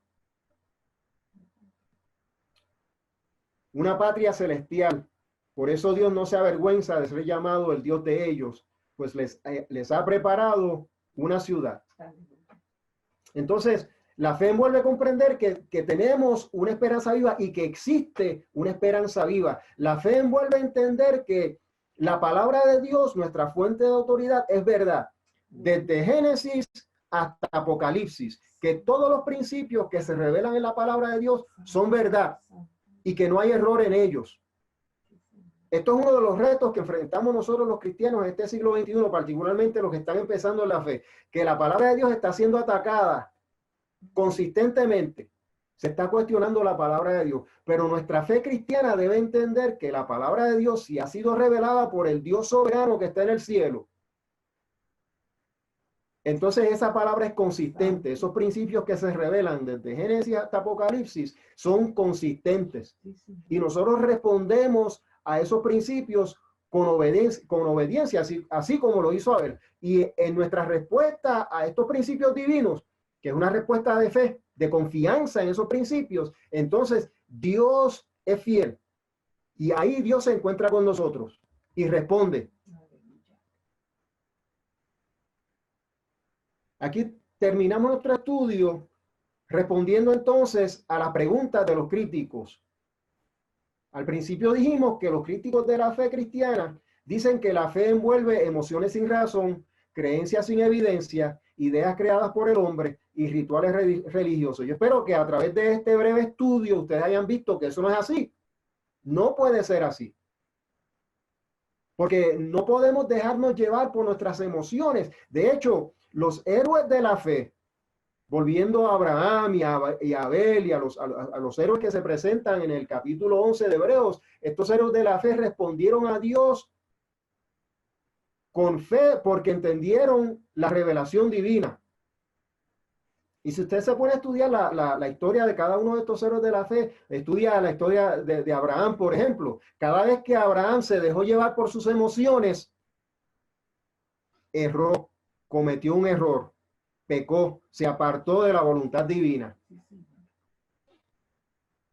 Una patria celestial. Por eso Dios no se avergüenza de ser llamado el Dios de ellos, pues les ha preparado una ciudad. Entonces, la fe envuelve comprender que tenemos una esperanza viva y que existe una esperanza viva. La fe envuelve entender que la palabra de Dios, nuestra fuente de autoridad, es verdad. Desde Génesis hasta Apocalipsis, que todos los principios que se revelan en la palabra de Dios son verdad y que no hay error en ellos. Esto es uno de los retos que enfrentamos nosotros los cristianos en este siglo XXI, particularmente los que están empezando en la fe, que la palabra de Dios está siendo atacada consistentemente. Se está cuestionando la palabra de Dios, pero nuestra fe cristiana debe entender que la palabra de Dios, si ha sido revelada por el Dios soberano que está en el cielo, entonces esa palabra es consistente. Esos principios que se revelan desde Génesis hasta Apocalipsis son consistentes. Y nosotros respondemos a esos principios con obediencia, así como lo hizo Abel. Y en nuestra respuesta a estos principios divinos, que es una respuesta de fe, de confianza en esos principios, entonces Dios es fiel. Y ahí Dios se encuentra con nosotros y responde. Aquí terminamos nuestro estudio respondiendo entonces a la pregunta de los críticos. Al principio dijimos que los críticos de la fe cristiana dicen que la fe envuelve emociones sin razón, creencias sin evidencia, ideas creadas por el hombre y rituales religiosos. Yo espero que a través de este breve estudio ustedes hayan visto que eso no es así. No puede ser así. Porque no podemos dejarnos llevar por nuestras emociones. De hecho, los héroes de la fe, volviendo a Abraham y a Abel y a los héroes que se presentan en el capítulo 11 de Hebreos, estos héroes de la fe respondieron a Dios con fe porque entendieron la revelación divina. Y si usted se pone a estudiar la historia de cada uno de estos héroes de la fe, estudia la historia de Abraham, por ejemplo. Cada vez que Abraham se dejó llevar por sus emociones, erró, cometió un error, pecó, se apartó de la voluntad divina.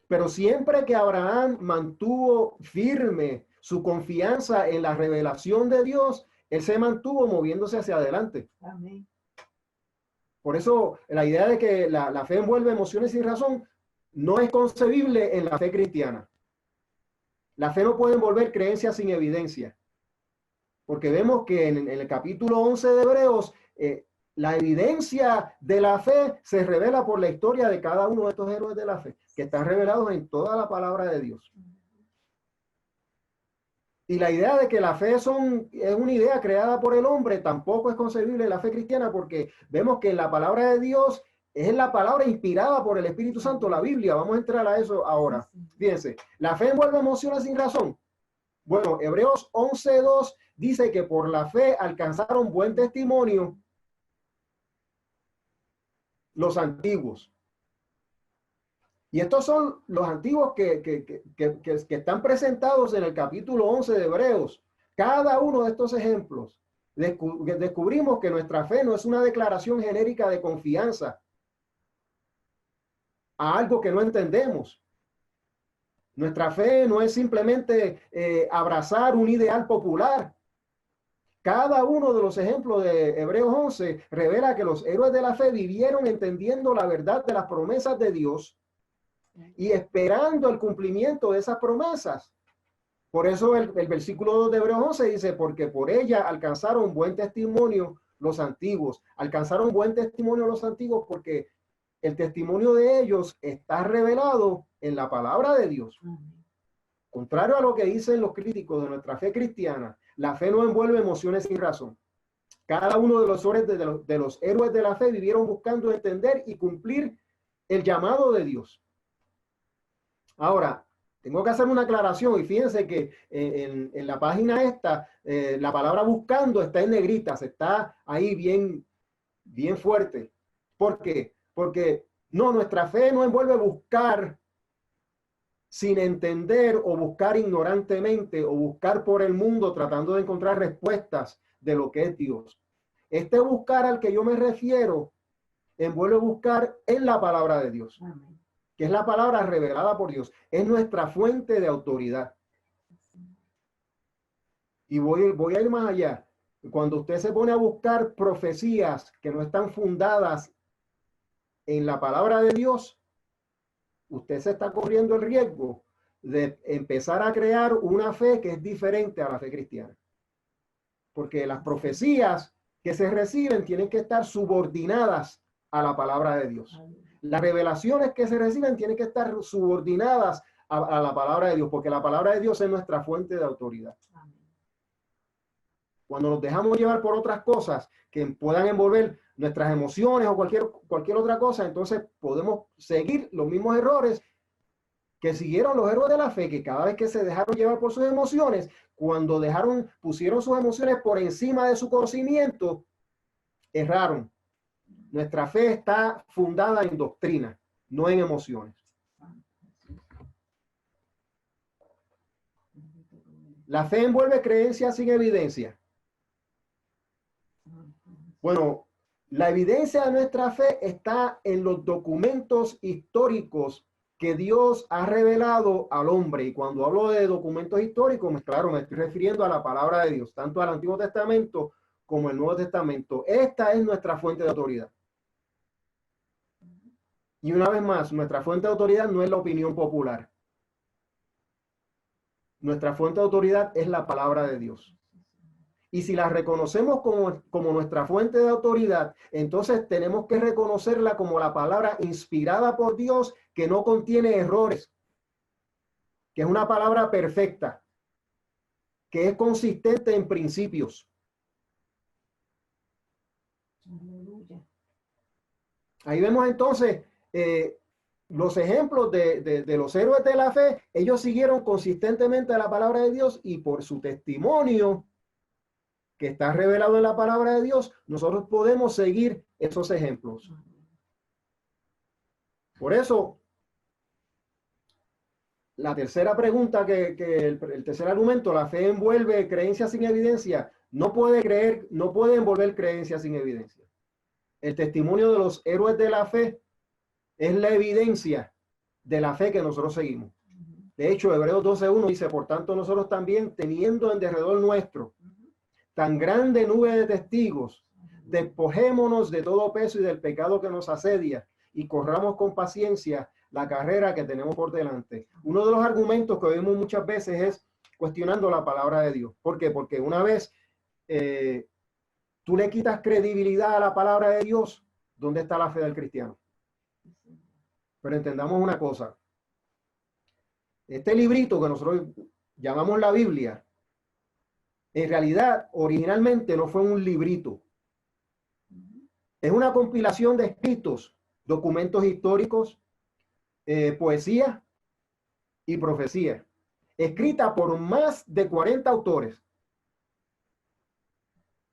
Pero siempre que Abraham mantuvo firme su confianza en la revelación de Dios, él se mantuvo moviéndose hacia adelante. Amén. Por eso la idea de que la fe envuelve emociones sin razón no es concebible en la fe cristiana. La fe no puede envolver creencias sin evidencia. Porque vemos que en el capítulo 11 de Hebreos, la evidencia de la fe se revela por la historia de cada uno de estos héroes de la fe, que están revelados en toda la palabra de Dios. Y la idea de que la fe es una idea creada por el hombre tampoco es concebible en la fe cristiana, porque vemos que en la palabra de Dios es la palabra inspirada por el Espíritu Santo, la Biblia. Vamos a entrar a eso ahora. Fíjense, la fe envuelve emociones sin razón. Bueno, Hebreos 11:2 dice que por la fe alcanzaron buen testimonio los antiguos. Y estos son los antiguos que están presentados en el capítulo 11 de Hebreos. Cada uno de estos ejemplos descubrimos que nuestra fe no es una declaración genérica de confianza a algo que no entendemos. Nuestra fe no es simplemente abrazar un ideal popular. Cada uno de los ejemplos de Hebreos 11 revela que los héroes de la fe vivieron entendiendo la verdad de las promesas de Dios y esperando el cumplimiento de esas promesas. Por eso el versículo 2 de Hebreos 11 dice, porque por ella alcanzaron buen testimonio los antiguos. Alcanzaron buen testimonio los antiguos porque el testimonio de ellos está revelado en la palabra de Dios. Contrario a lo que dicen los críticos de nuestra fe cristiana, la fe no envuelve emociones sin razón. Cada uno de los héroes de la fe vivieron buscando entender y cumplir el llamado de Dios. Ahora, tengo que hacer una aclaración y fíjense que en la página esta, la palabra buscando está en negritas, está ahí bien fuerte. ¿Por qué? Porque nuestra fe no envuelve buscar sin entender o buscar ignorantemente o buscar por el mundo tratando de encontrar respuestas de lo que es Dios. Este buscar al que yo me refiero envuelve buscar en la palabra de Dios. Amén. Que es la palabra revelada por Dios, es nuestra fuente de autoridad. Y voy a ir más allá. Cuando usted se pone a buscar profecías que no están fundadas en la palabra de Dios, usted se está corriendo el riesgo de empezar a crear una fe que es diferente a la fe cristiana. Porque las profecías que se reciben tienen que estar subordinadas a la palabra de Dios. Las revelaciones que se reciben tienen que estar subordinadas a la palabra de Dios, porque la palabra de Dios es nuestra fuente de autoridad. Cuando nos dejamos llevar por otras cosas que puedan envolver nuestras emociones o cualquier otra cosa, entonces podemos seguir los mismos errores que siguieron los héroes de la fe, que cada vez que se dejaron llevar por sus emociones, cuando pusieron sus emociones por encima de su conocimiento, erraron. Nuestra fe está fundada en doctrina, no en emociones. La fe envuelve creencias sin evidencia. Bueno, la evidencia de nuestra fe está en los documentos históricos que Dios ha revelado al hombre. Y cuando hablo de documentos históricos, claro, me estoy refiriendo a la palabra de Dios, tanto al Antiguo Testamento como el Nuevo Testamento. Esta es nuestra fuente de autoridad. Y una vez más, nuestra fuente de autoridad no es la opinión popular. Nuestra fuente de autoridad es la palabra de Dios. Y si la reconocemos como nuestra fuente de autoridad, entonces tenemos que reconocerla como la palabra inspirada por Dios, que no contiene errores, que es una palabra perfecta, que es consistente en principios. Aleluya. Ahí vemos entonces los ejemplos de los héroes de la fe. Ellos siguieron consistentemente la palabra de Dios y por su testimonio que está revelado en la palabra de Dios, nosotros podemos seguir esos ejemplos. Por eso, la tercera pregunta, el tercer argumento, la fe envuelve creencia sin evidencia, no puede envolver creencia sin evidencia. El testimonio de los héroes de la fe es la evidencia de la fe que nosotros seguimos. De hecho, Hebreos 12:1 dice, por tanto nosotros también, teniendo en derredor nuestro tan grande nube de testigos, despojémonos de todo peso y del pecado que nos asedia y corramos con paciencia la carrera que tenemos por delante. Uno de los argumentos que oímos muchas veces es cuestionando la palabra de Dios. ¿Por qué? Porque una vez tú le quitas credibilidad a la palabra de Dios, ¿dónde está la fe del cristiano? Pero entendamos una cosa. Este librito que nosotros llamamos la Biblia, en realidad, originalmente no fue un librito. Es una compilación de escritos, documentos históricos, poesía y profecía, escrita por más de 40 autores,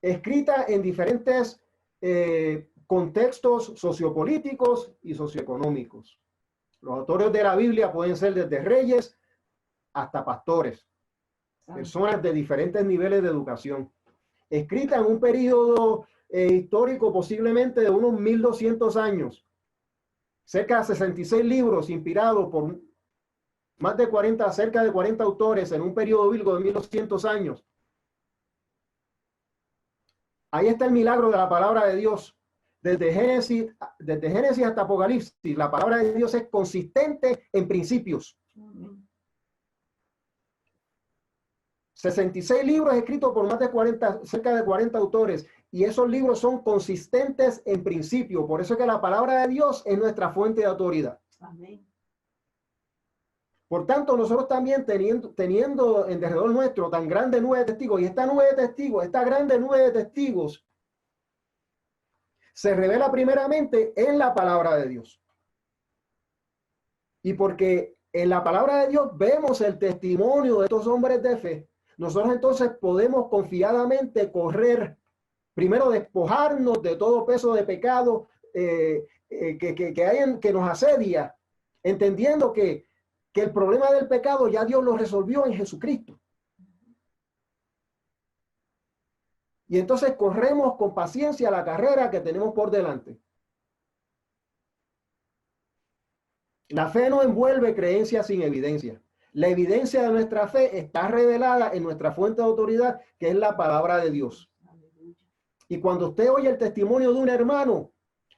escrita en diferentes contextos sociopolíticos y socioeconómicos. Los autores de la Biblia pueden ser desde reyes hasta pastores, personas de diferentes niveles de educación, escrita en un periodo histórico posiblemente de unos 1200 años, cerca de 66 libros inspirados por más de 40, cerca de 40 autores en un periodo bíblico de 1200 años. Ahí está el milagro de la palabra de Dios. Desde Génesis hasta Apocalipsis, la palabra de Dios es consistente en principios. 66 libros escritos por más de 40, cerca de 40 autores, y esos libros son consistentes en principio. Por eso es que la palabra de Dios es nuestra fuente de autoridad. Amén. Por tanto, nosotros también teniendo en derredor nuestro tan grande nube de testigos, y esta nube de testigos, esta grande nube de testigos, se revela primeramente en la palabra de Dios. Y porque en la palabra de Dios vemos el testimonio de estos hombres de fe, nosotros entonces podemos confiadamente correr, primero despojarnos de todo peso de pecado que nos asedia, entendiendo que el problema del pecado ya Dios lo resolvió en Jesucristo. Y entonces corremos con paciencia la carrera que tenemos por delante. La fe no envuelve creencia sin evidencia. La evidencia de nuestra fe está revelada en nuestra fuente de autoridad, que es la palabra de Dios. Y cuando usted oye el testimonio de un hermano,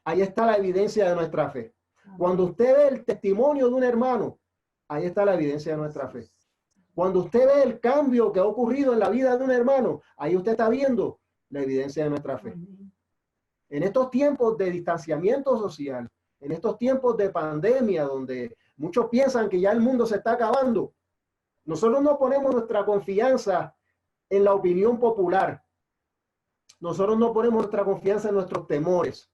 ahí está la evidencia de nuestra fe. Cuando usted ve el testimonio de un hermano, ahí está la evidencia de nuestra fe. Cuando usted ve el cambio que ha ocurrido en la vida de un hermano, ahí usted está viendo la evidencia de nuestra fe. En estos tiempos de distanciamiento social, en estos tiempos de pandemia, donde muchos piensan que ya el mundo se está acabando, nosotros no ponemos nuestra confianza en la opinión popular. Nosotros no ponemos nuestra confianza en nuestros temores.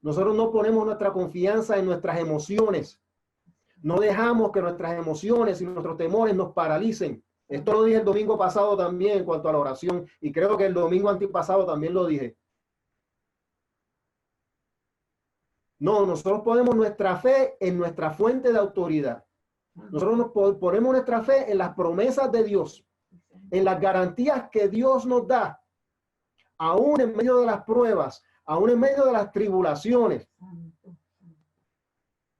Nosotros no ponemos nuestra confianza en nuestras emociones. No dejamos que nuestras emociones y nuestros temores nos paralicen. Esto lo dije el domingo pasado también en cuanto a la oración, y creo que el domingo antepasado también lo dije. No, nosotros ponemos nuestra fe en nuestra fuente de autoridad. Nosotros ponemos nuestra fe en las promesas de Dios, en las garantías que Dios nos da, aún en medio de las pruebas, aún en medio de las tribulaciones.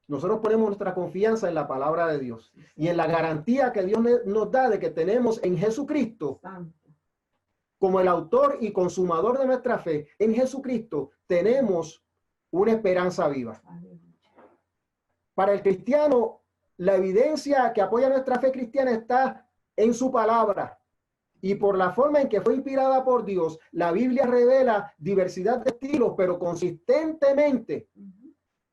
Nosotros ponemos nuestra confianza en la palabra de Dios y en la garantía que Dios nos da de que tenemos en Jesucristo como el autor y consumador de nuestra fe. En Jesucristo tenemos una esperanza viva. Para el cristiano, la evidencia que apoya nuestra fe cristiana está en su palabra. Y por la forma en que fue inspirada por Dios, la Biblia revela diversidad de estilos, pero consistentemente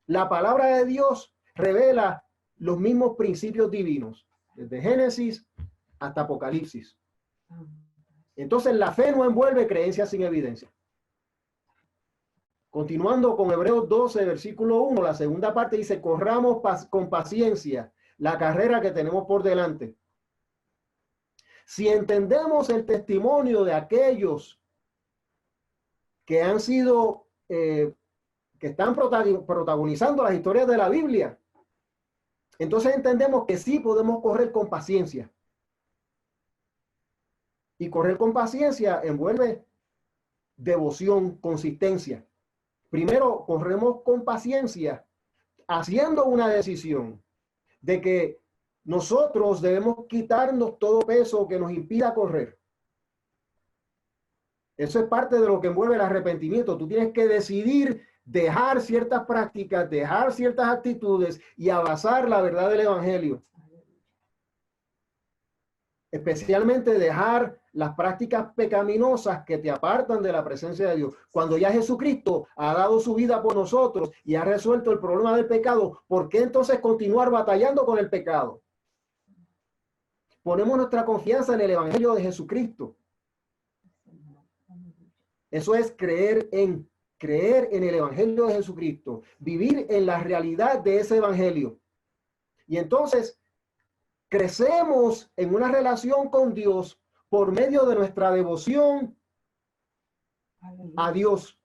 la palabra de Dios revela los mismos principios divinos, desde Génesis hasta Apocalipsis. Entonces la fe no envuelve creencias sin evidencia. Continuando con Hebreos 12, versículo 1, la segunda parte dice, corramos con paciencia la carrera que tenemos por delante. Si entendemos el testimonio de aquellos que han sido, que están protagonizando las historias de la Biblia, entonces entendemos que sí podemos correr con paciencia. Y correr con paciencia envuelve devoción, consistencia. Primero, corremos con paciencia, haciendo una decisión de que nosotros debemos quitarnos todo peso que nos impida correr. Eso es parte de lo que envuelve el arrepentimiento. Tú tienes que decidir dejar ciertas prácticas, dejar ciertas actitudes y abrazar la verdad del evangelio. Especialmente dejar las prácticas pecaminosas que te apartan de la presencia de Dios. Cuando ya Jesucristo ha dado su vida por nosotros y ha resuelto el problema del pecado, ¿por qué entonces continuar batallando con el pecado? Ponemos nuestra confianza en el evangelio de Jesucristo. Eso es creer en el evangelio de Jesucristo, vivir en la realidad de ese evangelio. Y entonces crecemos en una relación con Dios por medio de nuestra devoción a Dios.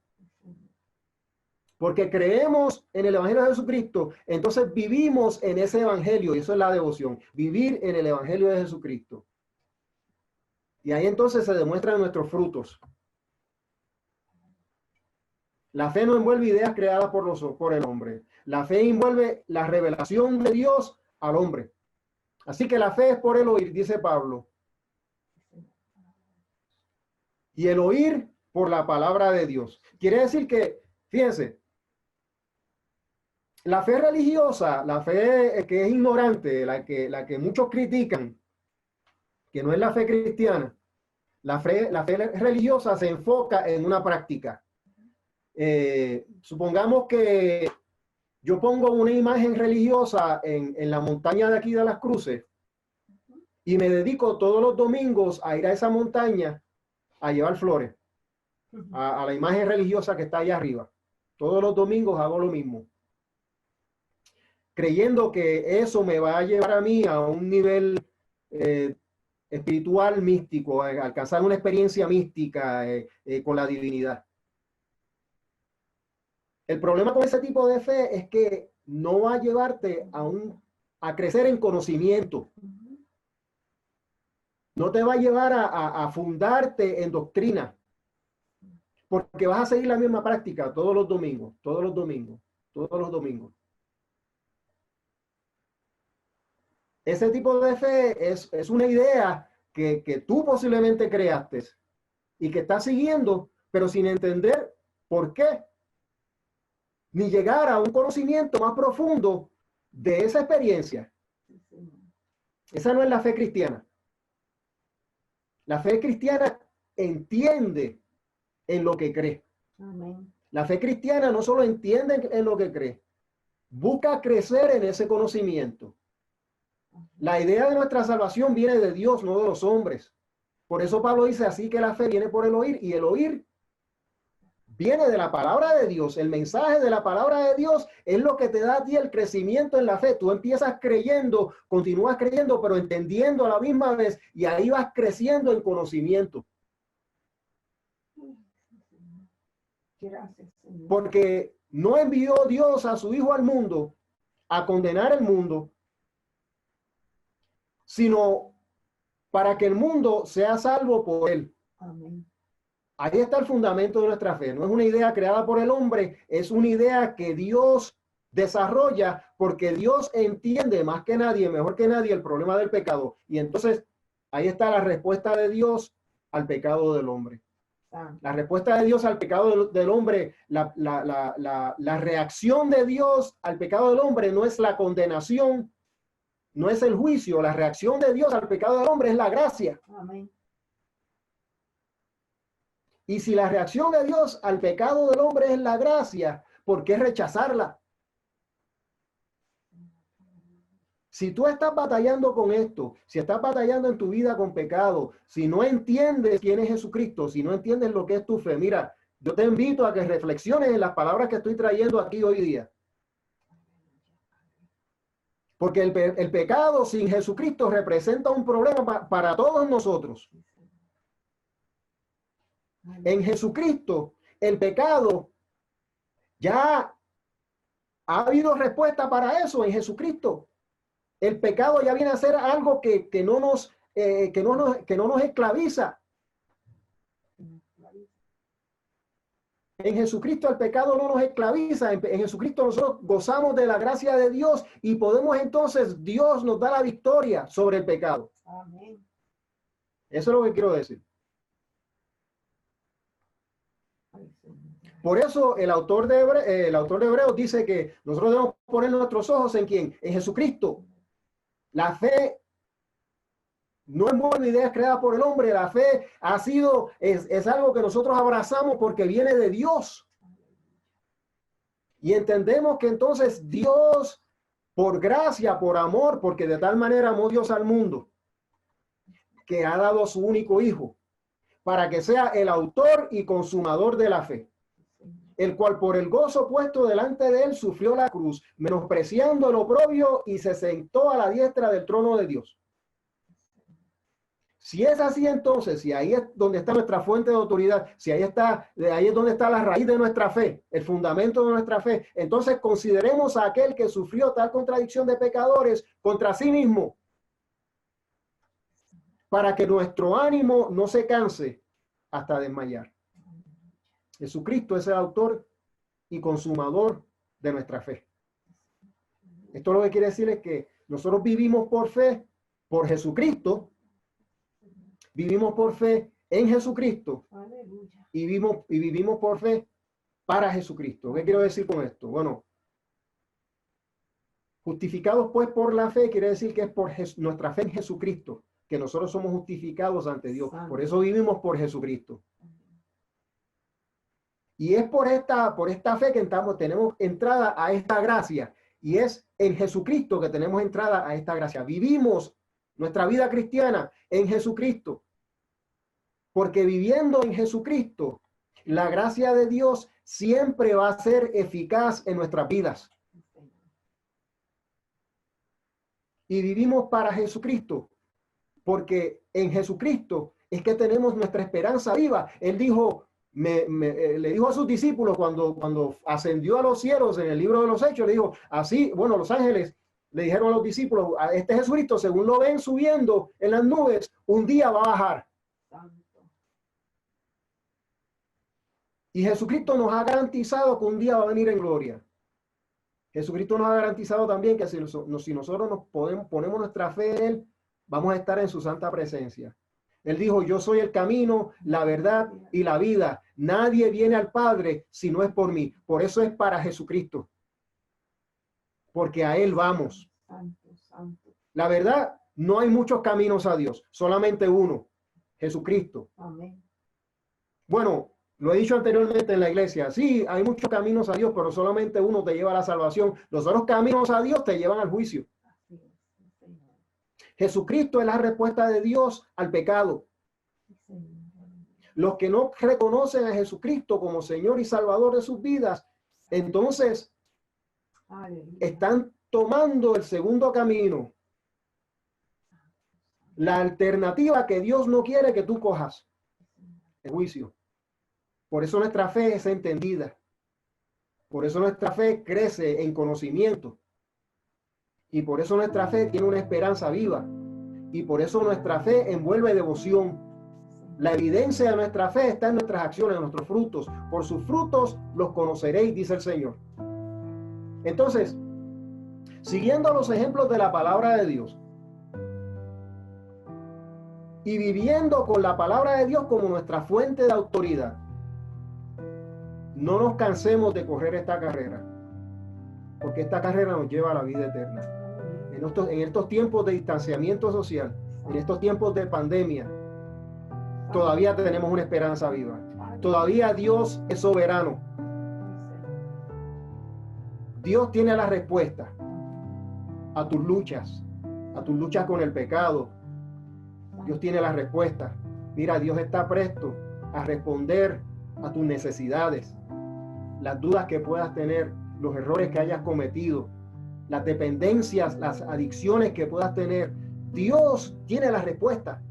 Porque creemos en el evangelio de Jesucristo, entonces vivimos en ese evangelio, y eso es la devoción, vivir en el evangelio de Jesucristo. Y ahí entonces se demuestran nuestros frutos. La fe no envuelve ideas creadas por el hombre. La fe envuelve la revelación de Dios al hombre. Así que la fe es por el oír, dice Pablo. Y el oír por la palabra de Dios. Quiere decir que, fíjense, la fe religiosa, la fe que es ignorante, la que muchos critican, que no es la fe cristiana, la fe religiosa se enfoca en una práctica. Supongamos que yo pongo una imagen religiosa en la montaña de aquí de Las Cruces y me dedico todos los domingos a ir a esa montaña a llevar flores a la imagen religiosa que está allá arriba. Todos los domingos hago lo mismo, creyendo que eso me va a llevar a mí a un nivel espiritual místico, a alcanzar una experiencia mística con la divinidad. El problema con ese tipo de fe es que no va a llevarte a crecer en conocimiento. No te va a llevar a fundarte en doctrina. Porque vas a seguir la misma práctica todos los domingos, todos los domingos, todos los domingos. Ese tipo de fe es una idea que tú posiblemente creaste y que estás siguiendo, pero sin entender por qué. Ni llegar a un conocimiento más profundo de esa experiencia. Esa no es la fe cristiana. La fe cristiana entiende en lo que cree. Amén. La fe cristiana no solo entiende en lo que cree, busca crecer en ese conocimiento. La idea de nuestra salvación viene de Dios, no de los hombres. Por eso Pablo dice así que la fe viene por el oír, y el oír viene de la palabra de Dios. El mensaje de la palabra de Dios es lo que te da a ti el crecimiento en la fe. Tú empiezas creyendo, continúas creyendo, pero entendiendo a la misma vez, y ahí vas creciendo en conocimiento. Gracias, Señor. Porque no envió Dios a su Hijo al mundo a condenar el mundo, sino para que el mundo sea salvo por él. Amén. Ahí está el fundamento de nuestra fe. No es una idea creada por el hombre, es una idea que Dios desarrolla porque Dios entiende más que nadie, mejor que nadie, el problema del pecado. Y entonces ahí está la respuesta de Dios al pecado del hombre. Santo. La respuesta de Dios al pecado del hombre, la reacción de Dios al pecado del hombre no es la condenación, no es el juicio. La reacción de Dios al pecado del hombre es la gracia. Amén. Y si la reacción de Dios al pecado del hombre es la gracia, ¿por qué rechazarla? Si tú estás batallando con esto, si estás batallando en tu vida con pecado, si no entiendes quién es Jesucristo, si no entiendes lo que es tu fe, mira, yo te invito a que reflexiones en las palabras que estoy trayendo aquí hoy día. Porque el pecado sin Jesucristo representa un problema para todos nosotros. En Jesucristo, el pecado ya ha habido respuesta para eso en Jesucristo. El pecado ya viene a ser algo que no nos esclaviza. En Jesucristo el pecado no nos esclaviza. En Jesucristo nosotros gozamos de la gracia de Dios y podemos entonces, Dios nos da la victoria sobre el pecado. Amén. Eso es lo que quiero decir. Por eso el autor de Hebreos dice que nosotros debemos poner nuestros ojos ¿en quién? En Jesucristo. La fe no es buena idea creada por el hombre. La fe es algo que nosotros abrazamos porque viene de Dios. Y entendemos que entonces Dios, por gracia, por amor, porque de tal manera amó Dios al mundo, que ha dado a su único hijo, para que sea el autor y consumador de la fe, el cual por el gozo puesto delante de él sufrió la cruz, menospreciando el oprobio y se sentó a la diestra del trono de Dios. Si es así, entonces, si ahí es donde está nuestra fuente de autoridad, si ahí es donde está la raíz de nuestra fe, el fundamento de nuestra fe, entonces consideremos a aquel que sufrió tal contradicción de pecadores contra sí mismo, para que nuestro ánimo no se canse hasta desmayar. Jesucristo es el autor y consumador de nuestra fe. Esto lo que quiere decir es que nosotros vivimos por fe, por Jesucristo, vivimos por fe en Jesucristo y vivimos por fe para Jesucristo. ¿Qué quiero decir con esto? Bueno, justificados pues por la fe quiere decir que es por nuestra fe en Jesucristo, que nosotros somos justificados ante Dios. Por eso vivimos por Jesucristo. Y es por esta fe que tenemos entrada a esta gracia. Y es en Jesucristo que tenemos entrada a esta gracia. Vivimos nuestra vida cristiana en Jesucristo. Porque viviendo en Jesucristo, la gracia de Dios siempre va a ser eficaz en nuestras vidas. Y vivimos para Jesucristo. Porque en Jesucristo es que tenemos nuestra esperanza viva. Él dijo... le dijo a sus discípulos cuando ascendió a los cielos en el libro de los Hechos, le dijo así, bueno, los ángeles le dijeron a los discípulos, a este Jesucristo, según lo ven subiendo en las nubes, un día va a bajar. Y Jesucristo nos ha garantizado que un día va a venir en gloria. Jesucristo nos ha garantizado también que si nosotros ponemos nuestra fe en Él, vamos a estar en su santa presencia. Él dijo, yo soy el camino, la verdad y la vida. Nadie viene al Padre si no es por mí. Por eso es para Jesucristo. Porque a Él vamos. La verdad, no hay muchos caminos a Dios, solamente uno, Jesucristo. Amén. Bueno, lo he dicho anteriormente en la iglesia. Sí, hay muchos caminos a Dios, pero solamente uno te lleva a la salvación. Los otros caminos a Dios te llevan al juicio. Jesucristo es la respuesta de Dios al pecado. Los que no reconocen a Jesucristo como Señor y Salvador de sus vidas, entonces están tomando el segundo camino. La alternativa que Dios no quiere que tú cojas. El juicio. Por eso nuestra fe es entendida. Por eso nuestra fe crece en conocimiento. Y por eso nuestra fe tiene una esperanza viva. Y por eso nuestra fe envuelve devoción. La evidencia de nuestra fe está en nuestras acciones, en nuestros frutos. Por sus frutos los conoceréis, dice el Señor. Entonces, siguiendo los ejemplos de la palabra de Dios, y viviendo con la palabra de Dios como nuestra fuente de autoridad. No nos cansemos de correr esta carrera, porque esta carrera nos lleva a la vida eterna. En estos tiempos de distanciamiento social, en estos tiempos de pandemia, todavía tenemos una esperanza viva. Todavía Dios es soberano. Dios tiene la respuesta a tus luchas con el pecado. Dios tiene la respuesta. Mira, Dios está presto a responder a tus necesidades, las dudas que puedas tener, los errores que hayas cometido, las dependencias, las adicciones que puedas tener. Dios tiene la respuesta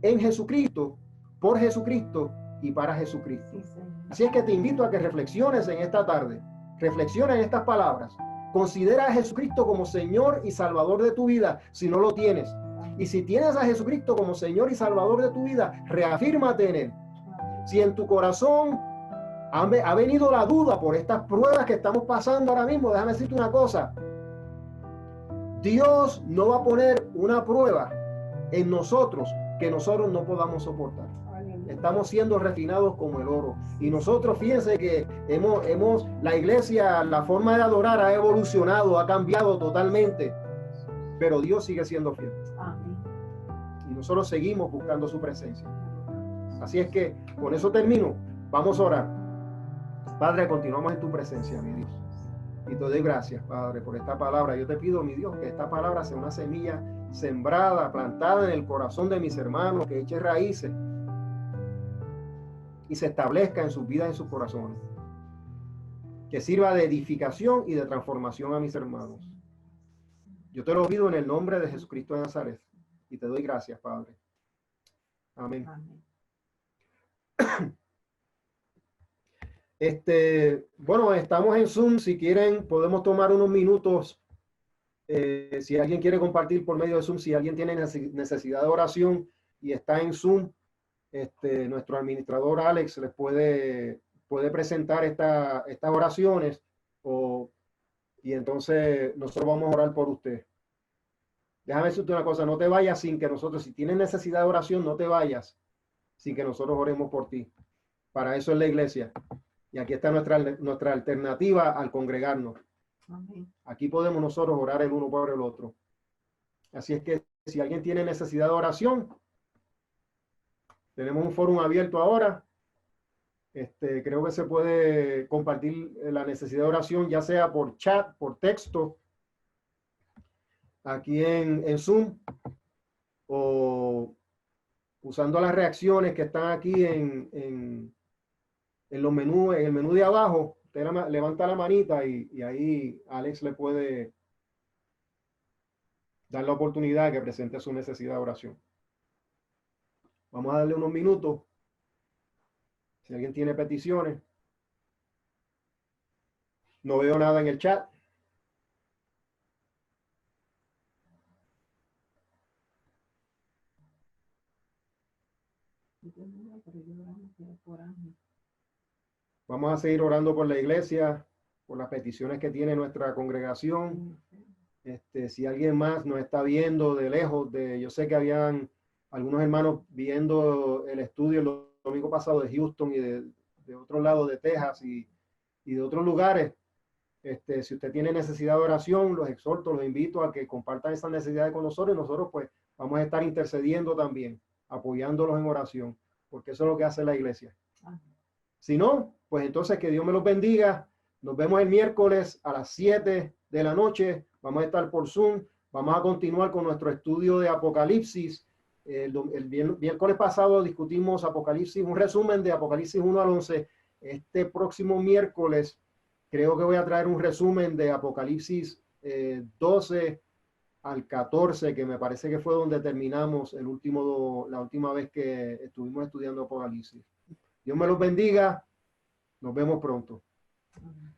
en Jesucristo, por Jesucristo y para Jesucristo. Así es que te invito a que reflexiones en esta tarde. Reflexiona en estas palabras. Considera a Jesucristo como Señor y Salvador de tu vida, si no lo tienes. Y si tienes a Jesucristo como Señor y Salvador de tu vida, reafírmate en Él. Si en tu corazón ha venido la duda por estas pruebas que estamos pasando ahora mismo, déjame decirte una cosa. Dios no va a poner una prueba en nosotros que nosotros no podamos soportar. Estamos siendo refinados como el oro. Y nosotros, fíjense que la iglesia, la forma de adorar ha evolucionado, ha cambiado totalmente. Pero Dios sigue siendo fiel. Amén. Y nosotros seguimos buscando su presencia. Así es que, con eso termino. Vamos a orar. Padre, continuamos en tu presencia, mi Dios. Y te doy gracias, Padre, por esta palabra. Yo te pido, mi Dios, que esta palabra sea una semilla sembrada, plantada en el corazón de mis hermanos, que eche raíces y se establezca en sus vidas y en sus corazones. Que sirva de edificación y de transformación a mis hermanos. Yo te lo pido en el nombre de Jesucristo de Nazaret. Y te doy gracias, Padre. Amén. Amén. Bueno, estamos en Zoom. Si quieren, podemos tomar unos minutos. Si alguien quiere compartir por medio de Zoom, si alguien tiene necesidad de oración y está en Zoom, nuestro administrador Alex les puede presentar estas oraciones y entonces nosotros vamos a orar por usted. Déjame decirte una cosa, no te vayas sin que nosotros, si tienes necesidad de oración, no te vayas sin que nosotros oremos por ti. Para eso es la iglesia. Y aquí está nuestra alternativa al congregarnos. Amén. Aquí podemos nosotros orar el uno por el otro. Así es que si alguien tiene necesidad de oración, tenemos un foro abierto ahora. Creo que se puede compartir la necesidad de oración, ya sea por chat, por texto, aquí en Zoom, o usando las reacciones que están aquí en los menús, en el menú de abajo. Usted levanta la manita y ahí Alex le puede dar la oportunidad de que presente su necesidad de oración. Vamos a darle unos minutos. Si alguien tiene peticiones. No veo nada en el chat. Vamos a seguir orando por la iglesia, por las peticiones que tiene nuestra congregación. Si alguien más nos está viendo de lejos, yo sé que habían algunos hermanos viendo el estudio el domingo pasado de Houston y de otro lado de Texas y de otros lugares. Si usted tiene necesidad de oración, los exhorto, los invito a que compartan esas necesidades con nosotros y nosotros pues vamos a estar intercediendo también, apoyándolos en oración, porque eso es lo que hace la iglesia. Si no, pues entonces que Dios me los bendiga. Nos vemos el miércoles a las 7 de la noche. Vamos a estar por Zoom. Vamos a continuar con nuestro estudio de Apocalipsis. El miércoles pasado discutimos Apocalipsis, un resumen de Apocalipsis 1 al 11. Este próximo miércoles creo que voy a traer un resumen de Apocalipsis 12 al 14, que me parece que fue donde terminamos la última vez que estuvimos estudiando Apocalipsis. Dios me los bendiga. Nos vemos pronto. Amén.